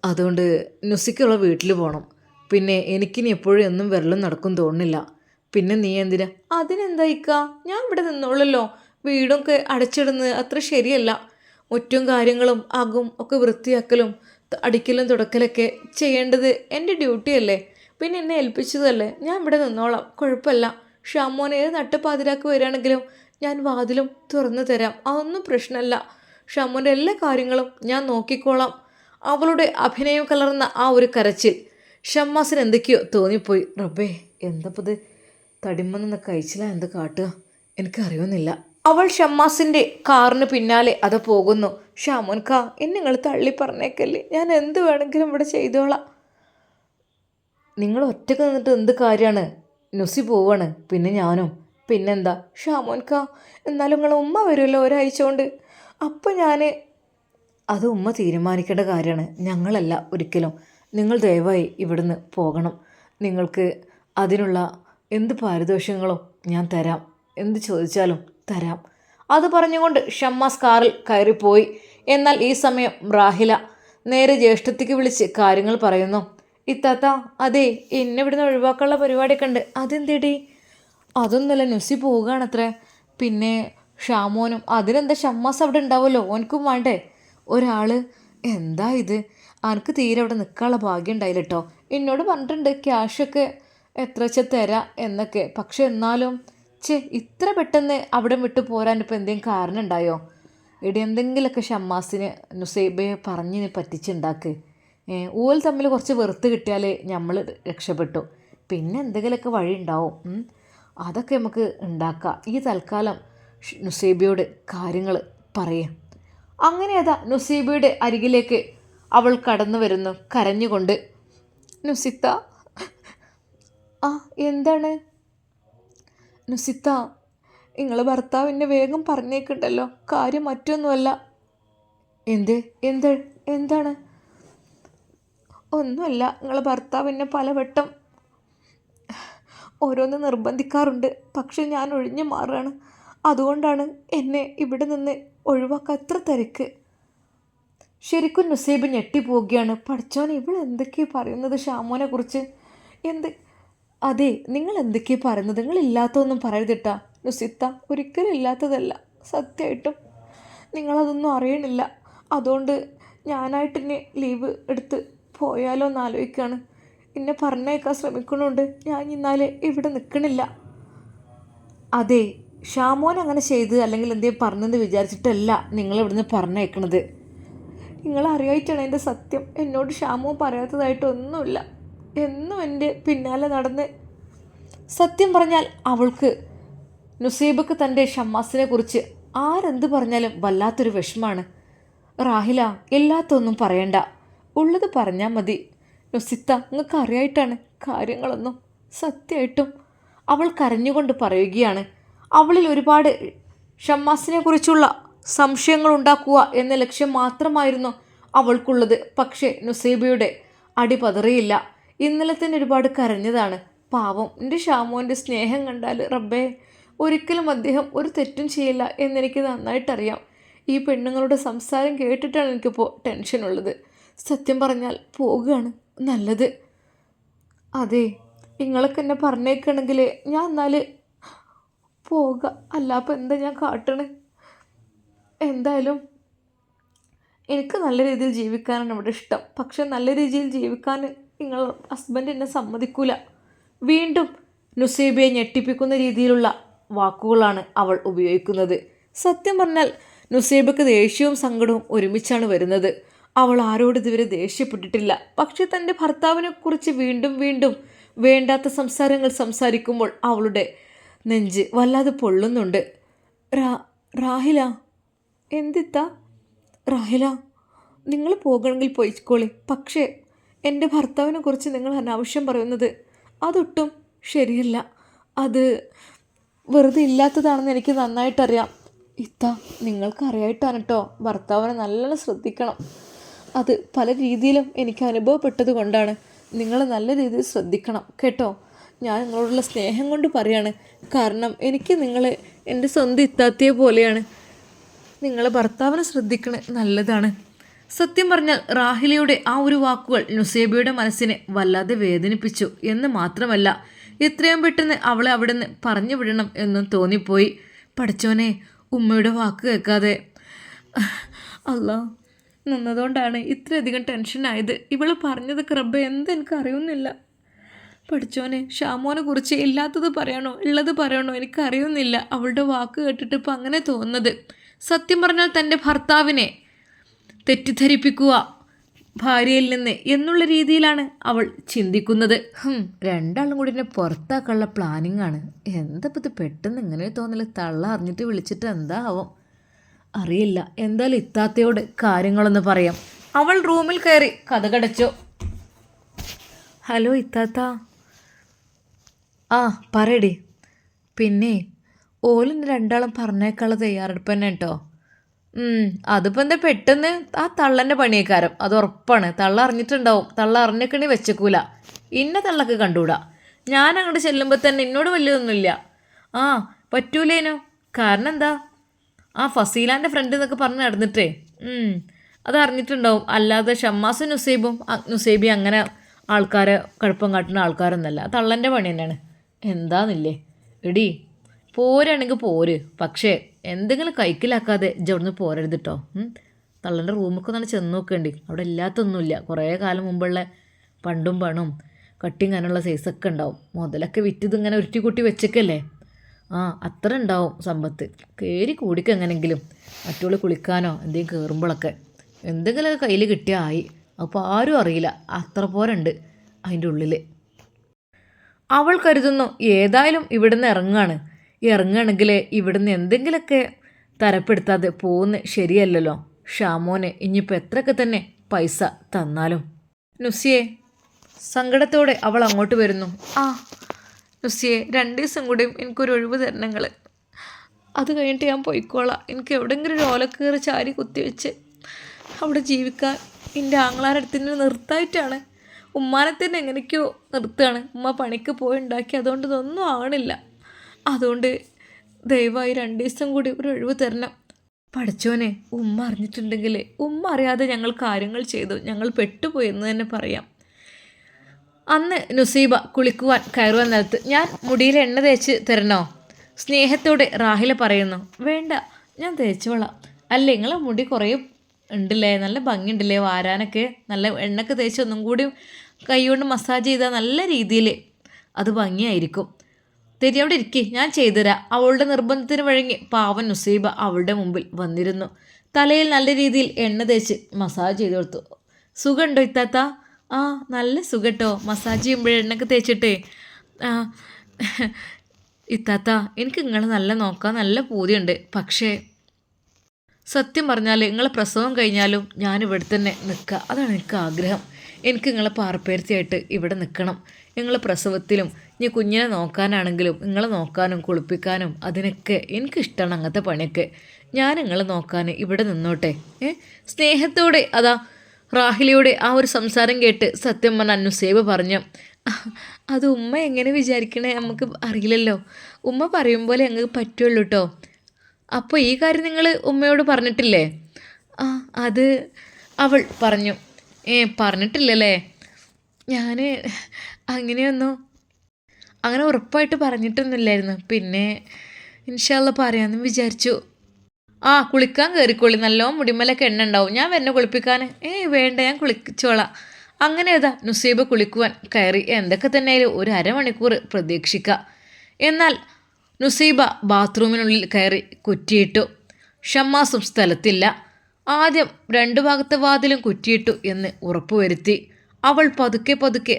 അതുകൊണ്ട് നുസിക്കുള്ള വീട്ടിൽ പോകണം. പിന്നെ എനിക്കിനി എപ്പോഴും എന്നും വിരലും നടക്കും തോന്നുന്നില്ല. പിന്നെ നീ എന്തിനാ? അതിനെന്താ ഇക്ക, ഞാൻ ഇവിടെ നിന്നോളല്ലോ. വീടൊക്കെ അടച്ചിടുന്നത് അത്ര ശരിയല്ല. മുറ്റും കാര്യങ്ങളും ആകും ഒക്കെ വൃത്തിയാക്കലും അടിക്കലും തുടക്കലൊക്കെ ചെയ്യേണ്ടത് എൻ്റെ ഡ്യൂട്ടിയല്ലേ. പിന്നെ എന്നെ ഏൽപ്പിച്ചതല്ലേ. ഞാൻ ഇവിടെ നിന്നോളാം, കുഴപ്പമില്ല. ഷാമോൻ ഏത് നട്ടുപാതിരാക്ക് വരികയാണെങ്കിലും ഞാൻ വാതിലും തുറന്നു തരാം. അതൊന്നും പ്രശ്നമല്ല. ഷാമോൻ്റെ എല്ലാ കാര്യങ്ങളും ഞാൻ നോക്കിക്കോളാം. അവളുടെ അഭിനയം കലർന്ന ആ ഒരു കരച്ചിൽ ഷമ്മാസിന് എന്തൊക്കെയോ തോന്നിപ്പോയി. റബ്ബേ, എന്തപ്പത് തടിമന്ന് കഴിച്ചില്ല, എന്ത് കാട്ടുക എനിക്കറിയുന്നില്ല. അവൾ ഷമ്മാസിൻ്റെ കാറിന് പിന്നാലെ അത് പോകുന്നു. ഷാമോൻ കാ, എന്നെ നിങ്ങൾ തള്ളി പറഞ്ഞേക്കല്ലേ. ഞാൻ എന്ത് വേണമെങ്കിലും ഇവിടെ ചെയ്തോളാം. നിങ്ങൾ ഒറ്റക്ക് നിന്നിട്ട് എന്ത് കാര്യമാണ്? നുസി പോവാണ്, പിന്നെ ഞാനും. പിന്നെന്താ? ഷാമോൻ കാ, എന്നാലും നിങ്ങൾ ഉമ്മ വരുമല്ലോ ഒരാഴ്ച കൊണ്ട്. അപ്പം അത് ഉമ്മ തീരുമാനിക്കേണ്ട കാര്യമാണ്, ഞങ്ങളല്ല ഒരിക്കലും. നിങ്ങൾ ദയവായി ഇവിടുന്ന് പോകണം. നിങ്ങൾക്ക് അതിനുള്ള എന്ത് പാരിതോഷികങ്ങളും ഞാൻ തരാം, എന്ത് ചോദിച്ചാലും തരാം. അത് പറഞ്ഞുകൊണ്ട് ഷമ്മാസ് കാറിൽ കയറിപ്പോയി. എന്നാൽ ഈ സമയം റാഹില നേരെ ജ്യേഷ്ഠത്തിക്ക് വിളിച്ച് കാര്യങ്ങൾ പറയുന്നു. ഇത്താത്ത, അതെ, എന്നെ ഇവിടുന്ന് ഒഴിവാക്കാനുള്ള പരിപാടിയൊക്കെ ഉണ്ട്. അതെന്തേടി? അതൊന്നുമല്ല, നുസി പോവുകയാണത്രേ. പിന്നെ ഷാമോനും. അതിനെന്താ, ഷമ്മാസ് അവിടെ ഉണ്ടാവുമല്ലോ, ഓനക്കും വേണ്ടേ ഒരാൾ. എന്താ ഇത്? എനിക്ക് തീരെ അവിടെ നിൽക്കാനുള്ള ഭാഗ്യം ഉണ്ടായില്ല കേട്ടോ. എന്നോട് പറഞ്ഞിട്ടുണ്ട് ക്യാഷൊക്കെ എത്ര വെച്ചാൽ തരാം എന്നൊക്കെ. പക്ഷെ എന്നാലും ഇത്ര പെട്ടെന്ന് അവിടെ വിട്ടു പോരാൻ ഇപ്പം എന്തെങ്കിലും കാരണം ഉണ്ടായോ? എടി എന്തെങ്കിലുമൊക്കെ ഷമ്മാസിന് നുസൈബയെ പറഞ്ഞ് പറ്റിച്ചുണ്ടാക്ക്. ഓൽ തമ്മിൽ കുറച്ച് വെറുത്ത് കിട്ടിയാൽ നമ്മൾ രക്ഷപ്പെട്ടു. പിന്നെ എന്തെങ്കിലുമൊക്കെ വഴി ഉണ്ടാവും. അതൊക്കെ നമുക്ക് ഉണ്ടാക്കാം. ഈ തൽക്കാലം നുസൈബയോട് കാര്യങ്ങൾ പറയാം. അങ്ങനെ അതാ നുസൈബയുടെ അരികിലേക്ക് അവൾ കടന്നു വരുന്നു കരഞ്ഞുകൊണ്ട്. നുസിത്ത, എന്താണ് നുസിത്ത? നിങ്ങൾ ഭർത്താവിനെ വേഗം പറഞ്ഞേക്കുണ്ടല്ലോ, കാര്യം മറ്റൊന്നുമല്ല. എന്താണ്? ഒന്നുമല്ല, നിങ്ങളെ ഭർത്താവിനെ പലവട്ടം ഓരോന്ന് നിർബന്ധിക്കാറുണ്ട്. പക്ഷെ ഞാൻ ഒഴിഞ്ഞു മാറുകയാണ്. അതുകൊണ്ടാണ് എന്നെ ഇവിടെ നിന്ന് ഒഴിവാക്കാൻ എത്ര തിരക്ക്. ശരിക്കും നുസൈബ് ഞെട്ടിപ്പോവുകയാണ്. പഠിച്ചോനെ, ഇവൾ എന്തൊക്കെയാണ് പറയുന്നത് ഷാമോനെ കുറിച്ച്? അതെ, നിങ്ങൾ എന്തൊക്കെയാണ് പറയുന്നത്? നിങ്ങൾ ഇല്ലാത്തതൊന്നും പറയരുതിട്ടാ നുസിത്ത. ഒരിക്കലും ഇല്ലാത്തതല്ല, സത്യമായിട്ടും നിങ്ങളതൊന്നും അറിയണില്ല. അതുകൊണ്ട് ഞാനായിട്ട് ഇനി ലീവ് എടുത്ത് പോയാലോ എന്ന് ആലോചിക്കുകയാണ്. എന്നെ പറഞ്ഞേക്കാൻ ശ്രമിക്കണുണ്ട്. ഞാൻ ഇന്നാലെ ഇവിടെ നിൽക്കണില്ല. അതെ, ഷാമോൻ അങ്ങനെ ചെയ്ത് അല്ലെങ്കിൽ എന്തെങ്കിലും പറഞ്ഞെന്ന് വിചാരിച്ചിട്ടല്ല നിങ്ങളിവിടുന്ന് പറഞ്ഞേക്കണത്. നിങ്ങളറിയായിട്ടാണ് എൻ്റെ സത്യം. എന്നോട് ഷാമോൻ പറയാത്തതായിട്ടൊന്നുമില്ല. എന്നും എൻ്റെ പിന്നാലെ നടന്ന്. സത്യം പറഞ്ഞാൽ അവൾക്ക്, നുസൈബക്ക് തൻ്റെ ഷമ്മാസിനെ കുറിച്ച് ആരെന്ത് പറഞ്ഞാലും വല്ലാത്തൊരു വിഷമാണ്. റാഹില, എല്ലാത്തൊന്നും പറയണ്ട, ഉള്ളത് പറഞ്ഞാൽ മതി. നുസിത്ത, നിങ്ങൾക്ക് അറിയായിട്ടാണ് കാര്യങ്ങളൊന്നും. സത്യമായിട്ടും അവൾ കരഞ്ഞുകൊണ്ട് പറയുകയാണ്. അവളിൽ ഒരുപാട് ഷമ്മാസിനെ കുറിച്ചുള്ള സംശയങ്ങൾ ഉണ്ടാക്കുക എന്ന ലക്ഷ്യം മാത്രമായിരുന്നു അവൾക്കുള്ളത്. പക്ഷേ നുസൈബയുടെ അടി പതറിയില്ല. ഇന്നലെ തന്നെ ഒരുപാട് കരഞ്ഞതാണ്. പാവം എൻ്റെ ഷാമോൻ്റെ സ്നേഹം കണ്ടാൽ റബ്ബേ, ഒരിക്കലും അദ്ദേഹം ഒരു തെറ്റും ചെയ്യില്ല എന്നെനിക്ക് നന്നായിട്ടറിയാം. ഈ പെണ്ണുങ്ങളുടെ സംസാരം കേട്ടിട്ടാണ് എനിക്കിപ്പോൾ ടെൻഷനുള്ളത്. സത്യം പറഞ്ഞാൽ പോകുകയാണ് നല്ലത്. അതെ, നിങ്ങളൊക്കെ എന്നെ പറഞ്ഞേക്കണമെങ്കിൽ ഞാൻ എന്നാൽ പോവുക. അല്ലാപ്പം എന്താ ഞാൻ കാട്ടണ്? എന്തായാലും എനിക്ക് നല്ല രീതിയിൽ ജീവിക്കാനാണ് ഇവിടെ ഇഷ്ടം. പക്ഷെ നല്ല രീതിയിൽ ജീവിക്കാൻ നിങ്ങൾ ഹസ്ബൻഡ് എന്നെ സമ്മതിക്കൂല. വീണ്ടും നുസൈബയെ ഞെട്ടിപ്പിക്കുന്ന രീതിയിലുള്ള വാക്കുകളാണ് അവൾ ഉപയോഗിക്കുന്നത്. സത്യം പറഞ്ഞാൽ നുസൈബക്ക് ദേഷ്യവും സങ്കടവും ഒരുമിച്ചാണ് വരുന്നത്. അവൾ ആരോട് ഇതുവരെ ദേഷ്യപ്പെട്ടിട്ടില്ല. പക്ഷെ തൻ്റെ ഭർത്താവിനെ കുറിച്ച് വീണ്ടും വീണ്ടും വേണ്ടാത്ത സംസാരങ്ങൾ സംസാരിക്കുമ്പോൾ അവളുടെ നെഞ്ച് വല്ലാതെ പൊള്ളുന്നുണ്ട്. റാഹില, എന്തിത്താ? റാഹില, നിങ്ങൾ പോകണമെങ്കിൽ പോയിക്കോളി. പക്ഷേ എൻ്റെ ഭർത്താവിനെ കുറിച്ച് നിങ്ങൾ അനാവശ്യം പറയുന്നത് അതൊട്ടും ശരിയല്ല. അത് വെറുതെ ഇല്ലാത്തതാണെന്ന് എനിക്ക് നന്നായിട്ടറിയാം. ഇത്ത, നിങ്ങൾക്കറിയായിട്ടാണ് കേട്ടോ. ഭർത്താവിനെ നല്ലോണം ശ്രദ്ധിക്കണം. അത് പല രീതിയിലും എനിക്ക് അനുഭവപ്പെട്ടത് കൊണ്ടാണ്. നിങ്ങൾ നല്ല രീതിയിൽ ശ്രദ്ധിക്കണം കേട്ടോ. ഞാൻ നിങ്ങളോടുള്ള സ്നേഹം കൊണ്ട് പറയാണ്. കാരണം എനിക്ക് നിങ്ങൾ എൻ്റെ സ്വന്തം ഇത്താത്തിയെ പോലെയാണ്. നിങ്ങൾ ഭർത്താവിനെ ശ്രദ്ധിക്കണേ, നല്ലതാണ്. സത്യം പറഞ്ഞാൽ റാഹിലയുടെ ആ ഒരു വാക്കുകൾ നുസൈബയുടെ മനസ്സിനെ വല്ലാതെ വേദനിപ്പിച്ചു എന്ന് മാത്രമല്ല, എത്രയും പെട്ടെന്ന് അവളെ അവിടെ നിന്ന് പറഞ്ഞു വിടണം എന്നും തോന്നിപ്പോയി. പഠിച്ചോനെ, ഉമ്മയുടെ വാക്ക് കേൾക്കാതെ അല്ലാ നിന്നതുകൊണ്ടാണ് ഇത്രയധികം ടെൻഷനായത്. ഇവൾ പറഞ്ഞതൊക്കെ റബ്ബേ എന്തെനിക്ക് അറിയുന്നില്ല. പഠിച്ചോനെ, ഷാമോനെ കുറിച്ച് ഇല്ലാത്തത് പറയണോ ഉള്ളത് പറയണോ എനിക്കറിയുന്നില്ല. അവളുടെ വാക്ക് കേട്ടിട്ട് ഇപ്പം അങ്ങനെ തോന്നുന്നത്. സത്യം പറഞ്ഞാൽ തൻ്റെ ഭർത്താവിനെ തെറ്റിദ്ധരിപ്പിക്കുക ഭാര്യയിൽ നിന്ന് എന്നുള്ള രീതിയിലാണ് അവൾ ചിന്തിക്കുന്നത്. രണ്ടാളും കൂടി എന്നെ പുറത്താക്കാനുള്ള പ്ലാനിങ് ആണ്. എന്തപ്പോൾ ഇത് പെട്ടെന്ന് ഇങ്ങനെ തോന്നല്? തള്ള അറിഞ്ഞിട്ട് വിളിച്ചിട്ട് എന്താ ആവും അറിയില്ല. എന്തായാലും ഇത്താത്തയോട് കാര്യങ്ങളൊന്ന് പറയാം. അവൾ റൂമിൽ കയറി കതകടച്ചു. ഹലോ ഇത്താത്ത. പറയടി. പിന്നെ ഓലിന് രണ്ടാളും പറഞ്ഞേക്കാനുള്ള തയ്യാറെടുപ്പ് തന്നെ കേട്ടോ. അതിപ്പോൾ എന്താ പെട്ടെന്ന്? ആ തള്ളൻ്റെ പണിയേക്കാരം, അത് ഉറപ്പാണ്. തള്ള അറിഞ്ഞിട്ടുണ്ടാവും. തള്ള അറിഞ്ഞേക്കണി വെച്ചേക്കൂല. ഇന്ന തള്ളക്ക് കണ്ടുകൂടാ. ഞാൻ അങ്ങോട്ട് ചെല്ലുമ്പോൾ തന്നെ എന്നോട് വലിയൊന്നുമില്ല. പറ്റൂലേനോ. കാരണം എന്താ, ഫസീലാൻ്റെ ഫ്രണ്ട് എന്നൊക്കെ പറഞ്ഞ് നടന്നിട്ടേ അത് അറിഞ്ഞിട്ടുണ്ടാവും. അല്ലാതെ ഷമ്മാസും നുസൈബി അങ്ങനെ ആൾക്കാരെ കടുപ്പം കാട്ടുന്ന ആൾക്കാരൊന്നല്ല. തള്ളൻ്റെ പണി തന്നെയാണ്. എന്താന്നില്ലേ എടി, പോരാണെങ്കിൽ പോര്. പക്ഷേ എന്തെങ്കിലും കൈക്കിലാക്കാതെ ഇജവിടുന്ന് പോരരുത് കേട്ടോ. തള്ളൻ്റെ റൂമൊക്കെ ഒന്ന് ചെന്ന് നോക്കേണ്ടി. അവിടെ ഇല്ലാത്തൊന്നുമില്ല. കുറേ കാലം മുമ്പുള്ള പണ്ടും പണവും കട്ടിയും കാനുള്ള സൈസൊക്കെ ഉണ്ടാവും. മുതലൊക്കെ വിറ്റിത് ഇങ്ങനെ ഉരുട്ടി കൂട്ടി വെച്ചേക്കല്ലേ. അത്ര ഉണ്ടാവും സമ്പത്ത്. കയറി കൂടിക്കുക എങ്ങനെങ്കിലും, മറ്റുള്ള കുളിക്കാനോ എന്തെങ്കിലും കയറുമ്പോഴൊക്കെ എന്തെങ്കിലുമൊക്കെ കയ്യിൽ കിട്ടിയാൽ ആയി. അപ്പോൾ ആരും അറിയില്ല, അത്ര പോരുണ്ട് അതിൻ്റെ ഉള്ളിൽ. അവൾ കരുതുന്നു ഏതായാലും ഇവിടുന്ന് ഇറങ്ങുകയാണെങ്കിൽ ഇവിടുന്ന് എന്തെങ്കിലുമൊക്കെ തരപ്പെടുത്താതെ പോകുന്നത് ശരിയല്ലല്ലോ. ഷാമോന് ഇനിയിപ്പോൾ എത്രയൊക്കെ തന്നെ പൈസ തന്നാലും. നുസിയെ, സങ്കടത്തോടെ അവൾ അങ്ങോട്ട് വരുന്നു. നുസിയെ, 2 ദിവസം കൂടിയും എനിക്കൊരു ഒഴിവ് തരണങ്ങൾ. അത് കഴിഞ്ഞിട്ട് ഞാൻ പോയിക്കോളാം. എനിക്ക് എവിടെയെങ്കിലും ഒരു ഓലക്കീറ് ചാരി കുത്തിവെച്ച് അവിടെ ജീവിക്കാൻ എൻ്റെ ആങ്ങളാരടുത്തിന് നിർത്തായിട്ടാണ്. ഉമ്മാനെ തന്നെ എങ്ങനെയൊക്കെയോ നിർത്തുകയാണ്. ഉമ്മ പണിക്ക് പോയി ഉണ്ടാക്കി, അതുകൊണ്ട് ഇതൊന്നും ആവണില്ല. അതുകൊണ്ട് ദയവായി 2 ദിവസം കൂടി ഒരു ഒഴിവ് തരണം. പഠിച്ചോനെ, ഉമ്മ അറിഞ്ഞിട്ടുണ്ടെങ്കിൽ ഉമ്മ അറിയാതെ ഞങ്ങൾ കാര്യങ്ങൾ ചെയ്തു, ഞങ്ങൾ പെട്ടുപോയി എന്ന് തന്നെ പറയാം. അന്ന് നുസൈബ കുളിക്കുവാൻ കയറുവാൻ നേരത്ത്, ഞാൻ മുടിയിൽ എണ്ണ തേച്ച് തരണോ? സ്നേഹത്തോടെ റാഹില പറയുന്നു. വേണ്ട, ഞാൻ തേച്ചോളാം. അല്ല, നിങ്ങളെ മുടി കുറേ ഉണ്ടല്ലേ, നല്ല ഭംഗിയുണ്ടല്ലേ വാരാനൊക്കെ. നല്ല എണ്ണയൊക്കെ തേച്ച് ഒന്നും കൂടി കൈ കൊണ്ട് മസാജ് ചെയ്താൽ നല്ല രീതിയിൽ അത് ഭംഗിയായിരിക്കും. തെരി, അവിടെ ഇരിക്കേ, ഞാൻ ചെയ്തുതരാം. അവളുടെ നിർബന്ധത്തിന് വഴങ്ങി പാവൻ നുസൈബ അവളുടെ മുമ്പിൽ വന്നിരുന്നു. തലയിൽ നല്ല രീതിയിൽ എണ്ണ തേച്ച് മസാജ് ചെയ്ത് കൊടുത്തു. സുഖമുണ്ടോ ഇത്താത്ത? നല്ല സുഖട്ടോ, മസാജ് ചെയ്യുമ്പോഴേ എണ്ണയൊക്കെ തേച്ചിട്ടേ. ഇത്താത്ത, എനിക്ക് നിങ്ങളെ നല്ല നോക്കാൻ നല്ല പൂതിയുണ്ട്. പക്ഷേ സത്യം പറഞ്ഞാൽ നിങ്ങളെ പ്രസവം കഴിഞ്ഞാലും ഞാൻ ഇവിടെ തന്നെ നിൽക്കുക, അതാണ് എനിക്ക് ആഗ്രഹം. എനിക്ക് നിങ്ങളെ പാർപ്പേർത്തിയായിട്ട് ഇവിടെ നിൽക്കണം. നിങ്ങളെ പ്രസവത്തിലും ഇനി കുഞ്ഞിനെ നോക്കാനാണെങ്കിലും നിങ്ങളെ നോക്കാനും കുളിപ്പിക്കാനും അതിനൊക്കെ എനിക്കിഷ്ടമാണ്. അങ്ങനത്തെ പണിയൊക്കെ ഞാൻ നിങ്ങളെ നോക്കാൻ ഇവിടെ നിന്നോട്ടെ. സ്നേഹത്തോടെ റാഹിലയുടെ ആ ഒരു സംസാരം കേട്ട് സത്യം പറഞ്ഞ നുസൈബ പറഞ്ഞു. അത് ഉമ്മ എങ്ങനെ വിചാരിക്കണേ നമുക്ക് അറിയില്ലല്ലോ. ഉമ്മ പറയും പോലെ ഞങ്ങൾക്ക് പറ്റുള്ളൂ കേട്ടോ. അപ്പോൾ ഈ കാര്യം നിങ്ങൾ ഉമ്മയോട് പറഞ്ഞിട്ടില്ലേ? അത് അവൾ പറഞ്ഞു. പറഞ്ഞിട്ടില്ലല്ലേ? ഞാൻ അങ്ങനെ ഉറപ്പായിട്ട് പറഞ്ഞിട്ടൊന്നുമില്ലായിരുന്നു. പിന്നെ ഇൻഷാ അല്ലാ പറയാമെന്ന് വിചാരിച്ചു. കുളിക്കാൻ കയറിക്കോളി, നല്ലോണം മുടിമലൊക്കെ എണ്ണ ഉണ്ടാവും. ഞാൻ വന്നെ കുളിപ്പിക്കാൻ? വേണ്ട, ഞാൻ കുളിച്ചോളാം. അങ്ങനെ നുസൈബ കുളിക്കുവാൻ കയറി. എന്തൊക്കെ തന്നെയായാലും ഒരു അരമണിക്കൂർ പ്രതീക്ഷിക്കാം. എന്നാൽ നുസൈബ ബാത്റൂമിനുള്ളിൽ കയറി കുറ്റിയിട്ടു. ഷമ്മാസും സ്ഥലത്തില്ല. ആദ്യം 2 ഭാഗത്തെ വാതിലും കുറ്റിയിട്ടു എന്ന് ഉറപ്പുവരുത്തി അവൾ പതുക്കെ പതുക്കെ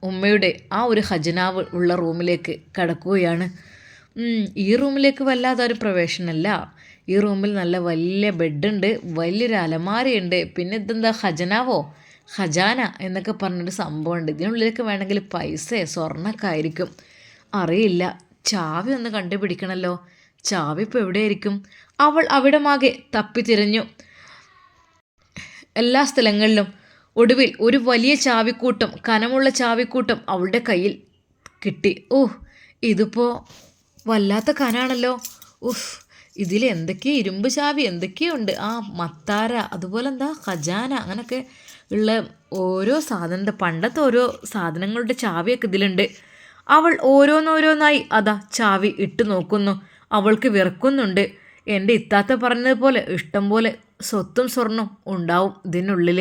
ഉമ്മയുടെ ആ ഒരു ഖജനാവ് ഉള്ള റൂമിലേക്ക് കടക്കുകയാണ്. ഈ റൂമിലേക്ക് വല്ലാതെ ഒരു പ്രവേശനമല്ല. ഈ റൂമിൽ നല്ല വലിയ ബെഡുണ്ട്, വലിയൊരു അലമാരയുണ്ട്. പിന്നെ ഇതെന്താ ഖജാന എന്നൊക്കെ പറഞ്ഞൊരു സംഭവമുണ്ട്. ഇതിനുള്ളിലേക്ക് വേണമെങ്കിൽ പൈസ സ്വർണ്ണമൊക്കെ ആയിരിക്കും, അറിയില്ല. ചാവി ഒന്ന് കണ്ടുപിടിക്കണമല്ലോ. ചാവി ഇപ്പോൾ എവിടെയായിരിക്കും? അവൾ അവിടമാകെ തപ്പിത്തിരഞ്ഞു എല്ലാ സ്ഥലങ്ങളിലും. ഒടുവിൽ ഒരു വലിയ ചാവിക്കൂട്ടം, കനമുള്ള ചാവിക്കൂട്ടം അവളുടെ കയ്യിൽ കിട്ടി. ഇതിപ്പോൾ വല്ലാത്ത കനാണല്ലോ. ഇതിൽ എന്തൊക്കെയോ ഇരുമ്പ് ചാവി എന്തൊക്കെയുണ്ട്. മത്താര, അതുപോലെ ഖജാന, അങ്ങനെയൊക്കെ ഉള്ള ഓരോ സാധനത്തെ പണ്ടത്തെ ഓരോ സാധനങ്ങളുടെ ചാവിയൊക്കെ ഇതിലുണ്ട്. അവൾ ഓരോന്നോരോന്നായി ചാവി ഇട്ട് നോക്കുന്നു. അവൾക്ക് വിറക്കുന്നുണ്ട്. എൻ്റെ ഇത്താത്ത പറഞ്ഞതുപോലെ ഇഷ്ടം പോലെ സ്വത്തും സ്വർണം ഉണ്ടാവും ഇതിനുള്ളിൽ.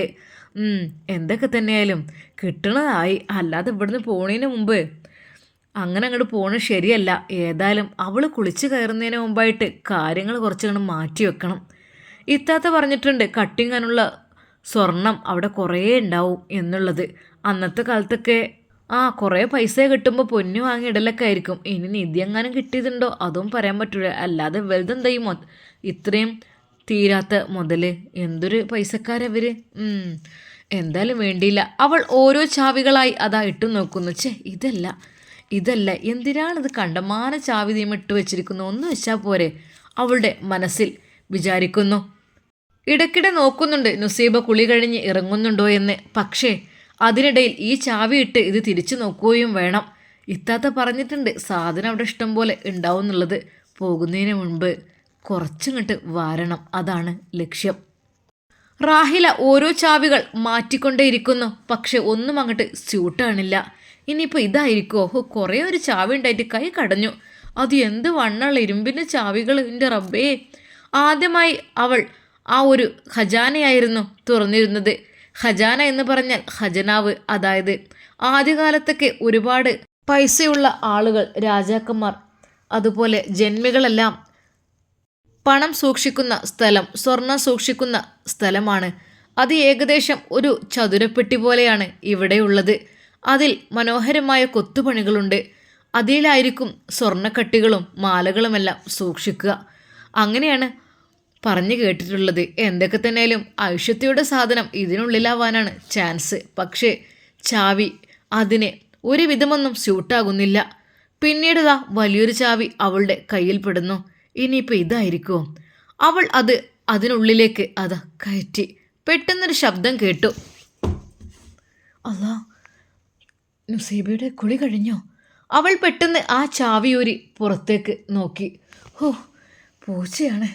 എന്തൊക്കെ തന്നെയായാലും കിട്ടണതായി. അല്ലാതെ ഇവിടുന്ന് പോണതിന് മുമ്പ് അങ്ങനെ അങ്ങോട്ട് പോകണത് ശരിയല്ല. ഏതായാലും അവൾ കുളിച്ച് കയറുന്നതിന് മുമ്പായിട്ട് കാര്യങ്ങൾ കുറച്ചങ്ങോട്ട് മാറ്റി വെക്കണം. ഇത്താത്ത പറഞ്ഞിട്ടുണ്ട് കട്ടിങ്ങാനുള്ള സ്വർണം അവിടെ കുറേ ഉണ്ടാവും എന്നുള്ളത്. അന്നത്തെ കാലത്തൊക്കെ കുറേ പൈസ കിട്ടുമ്പോൾ പൊന്നു വാങ്ങി ഇടലൊക്കെ ആയിരിക്കും. ഇനി നിധി എങ്ങാനും കിട്ടിയതുണ്ടോ അതും പറയാൻ പറ്റില്ല. അല്ലാതെ വലുതെന്താ ഇത്രയും തീരാത്ത മുതൽ? എന്തൊരു പൈസക്കാരവർ. എന്തായാലും വേണ്ടിയില്ല. അവൾ ഓരോ ചാവികളായി ഇട്ട് നോക്കുന്നു. ഇതല്ല എന്തിനാണിത് കണ്ടമാന ചാവി ഇട്ട് വെച്ചിരിക്കുന്നു, ഒന്ന് വെച്ചാൽ പോരെ? അവളുടെ മനസ്സിൽ വിചാരിക്കുന്നു. ഇടയ്ക്കിടെ നോക്കുന്നുണ്ട് നുസൈബ കുളി കഴിഞ്ഞ് ഇറങ്ങുന്നുണ്ടോ എന്ന്. പക്ഷേ അതിനിടയിൽ ഈ ചാവി ഇട്ട് ഇത് തിരിച്ചു നോക്കുകയും വേണം. ഇത്താത്ത പറഞ്ഞിട്ടുണ്ട് സാധനം അവിടെ ഇഷ്ടം പോലെ ഉണ്ടാവും എന്നുള്ളത്. പോകുന്നതിന് മുൻപ് കുറച്ചിങ്ങോട്ട് വാരണം, അതാണ് ലക്ഷ്യം. റാഹില ഓരോ ചാവികൾ മാറ്റിക്കൊണ്ടേയിരിക്കുന്നു. പക്ഷെ ഒന്നും അങ്ങോട്ട് സ്യൂട്ടാണില്ല. ഇനിയിപ്പോൾ ഇതായിരിക്കുമോ? കുറേ ഒരു ചാവി ഉണ്ടായിട്ട് കൈ കടഞ്ഞു. അത് എന്ത് വണ്ണുള്ള ഇരുമ്പിൻ്റെ ചാവികൾ, എൻ്റെ റബ്ബേ. ആദ്യമായി അവൾ ആ ഒരു ഖജാനയായിരുന്നു തുറന്നിരുന്നത്. ഖജാന എന്ന് പറഞ്ഞാൽ ഖജനാവ്. അതായത് ആദ്യകാലത്തൊക്കെ ഒരുപാട് പൈസയുള്ള ആളുകൾ, രാജാക്കന്മാർ അതുപോലെ ജന്മികളെല്ലാം പണം സൂക്ഷിക്കുന്ന സ്ഥലം, സ്വർണം സൂക്ഷിക്കുന്ന സ്ഥലമാണ്. അത് ഏകദേശം ഒരു ചതുരപ്പെട്ടി പോലെയാണ് ഇവിടെയുള്ളത്. അതിൽ മനോഹരമായ കൊത്തുപണികളുണ്ട്. അതിലായിരിക്കും സ്വർണ്ണക്കട്ടികളും മാലകളുമെല്ലാം സൂക്ഷിക്കുക. അങ്ങനെയാണ് പറഞ്ഞു കേട്ടിട്ടുള്ളത്. എന്തൊക്കെ തന്നെയാലും ഐശ്വര്യയുടെ സാധനം ഇതിനുള്ളിലാവാനാണ് ചാൻസ്. പക്ഷേ ചാവി അതിന് ഒരു വിധമൊന്നും സ്യൂട്ടാകുന്നില്ല. പിന്നീട് വലിയൊരു ചാവി അവളുടെ കയ്യിൽ പെടുന്നു. ഇനിയിപ്പോൾ ഇതായിരിക്കുമോ? അവൾ അതിനുള്ളിലേക്ക് കയറ്റി. പെട്ടെന്നൊരു ശബ്ദം കേട്ടു. അല്ലാ, നുസൈബയുടെ കുളി കഴിഞ്ഞോ? അവൾ പെട്ടെന്ന് ആ ചാവിയൂരി പുറത്തേക്ക് നോക്കി. ഓ, പൂച്ചയാണ്.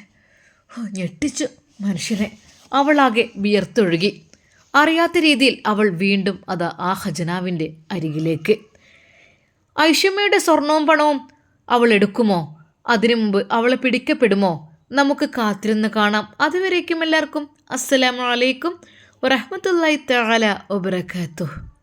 ഞെട്ടിച്ചു മനുഷ്യനെ. അവളാകെ വിയർത്തൊഴുകി. അറിയാത്ത രീതിയിൽ അവൾ വീണ്ടും ആ ഖജനാവിൻ്റെ അരികിലേക്ക്. ഐഷമ്മയുടെ സ്വർണവും പണവും അവൾ എടുക്കുമോ? അതിനു മുമ്പ് അവളെ പിടിക്കപ്പെടുമോ? നമുക്ക് കാത്തിരുന്ന് കാണാം. അതുവരേക്കും എല്ലാവർക്കും അസ്സലാമു അലൈക്കും വറഹ്മത്തുള്ളാഹി തആല വബറകാതുഹു.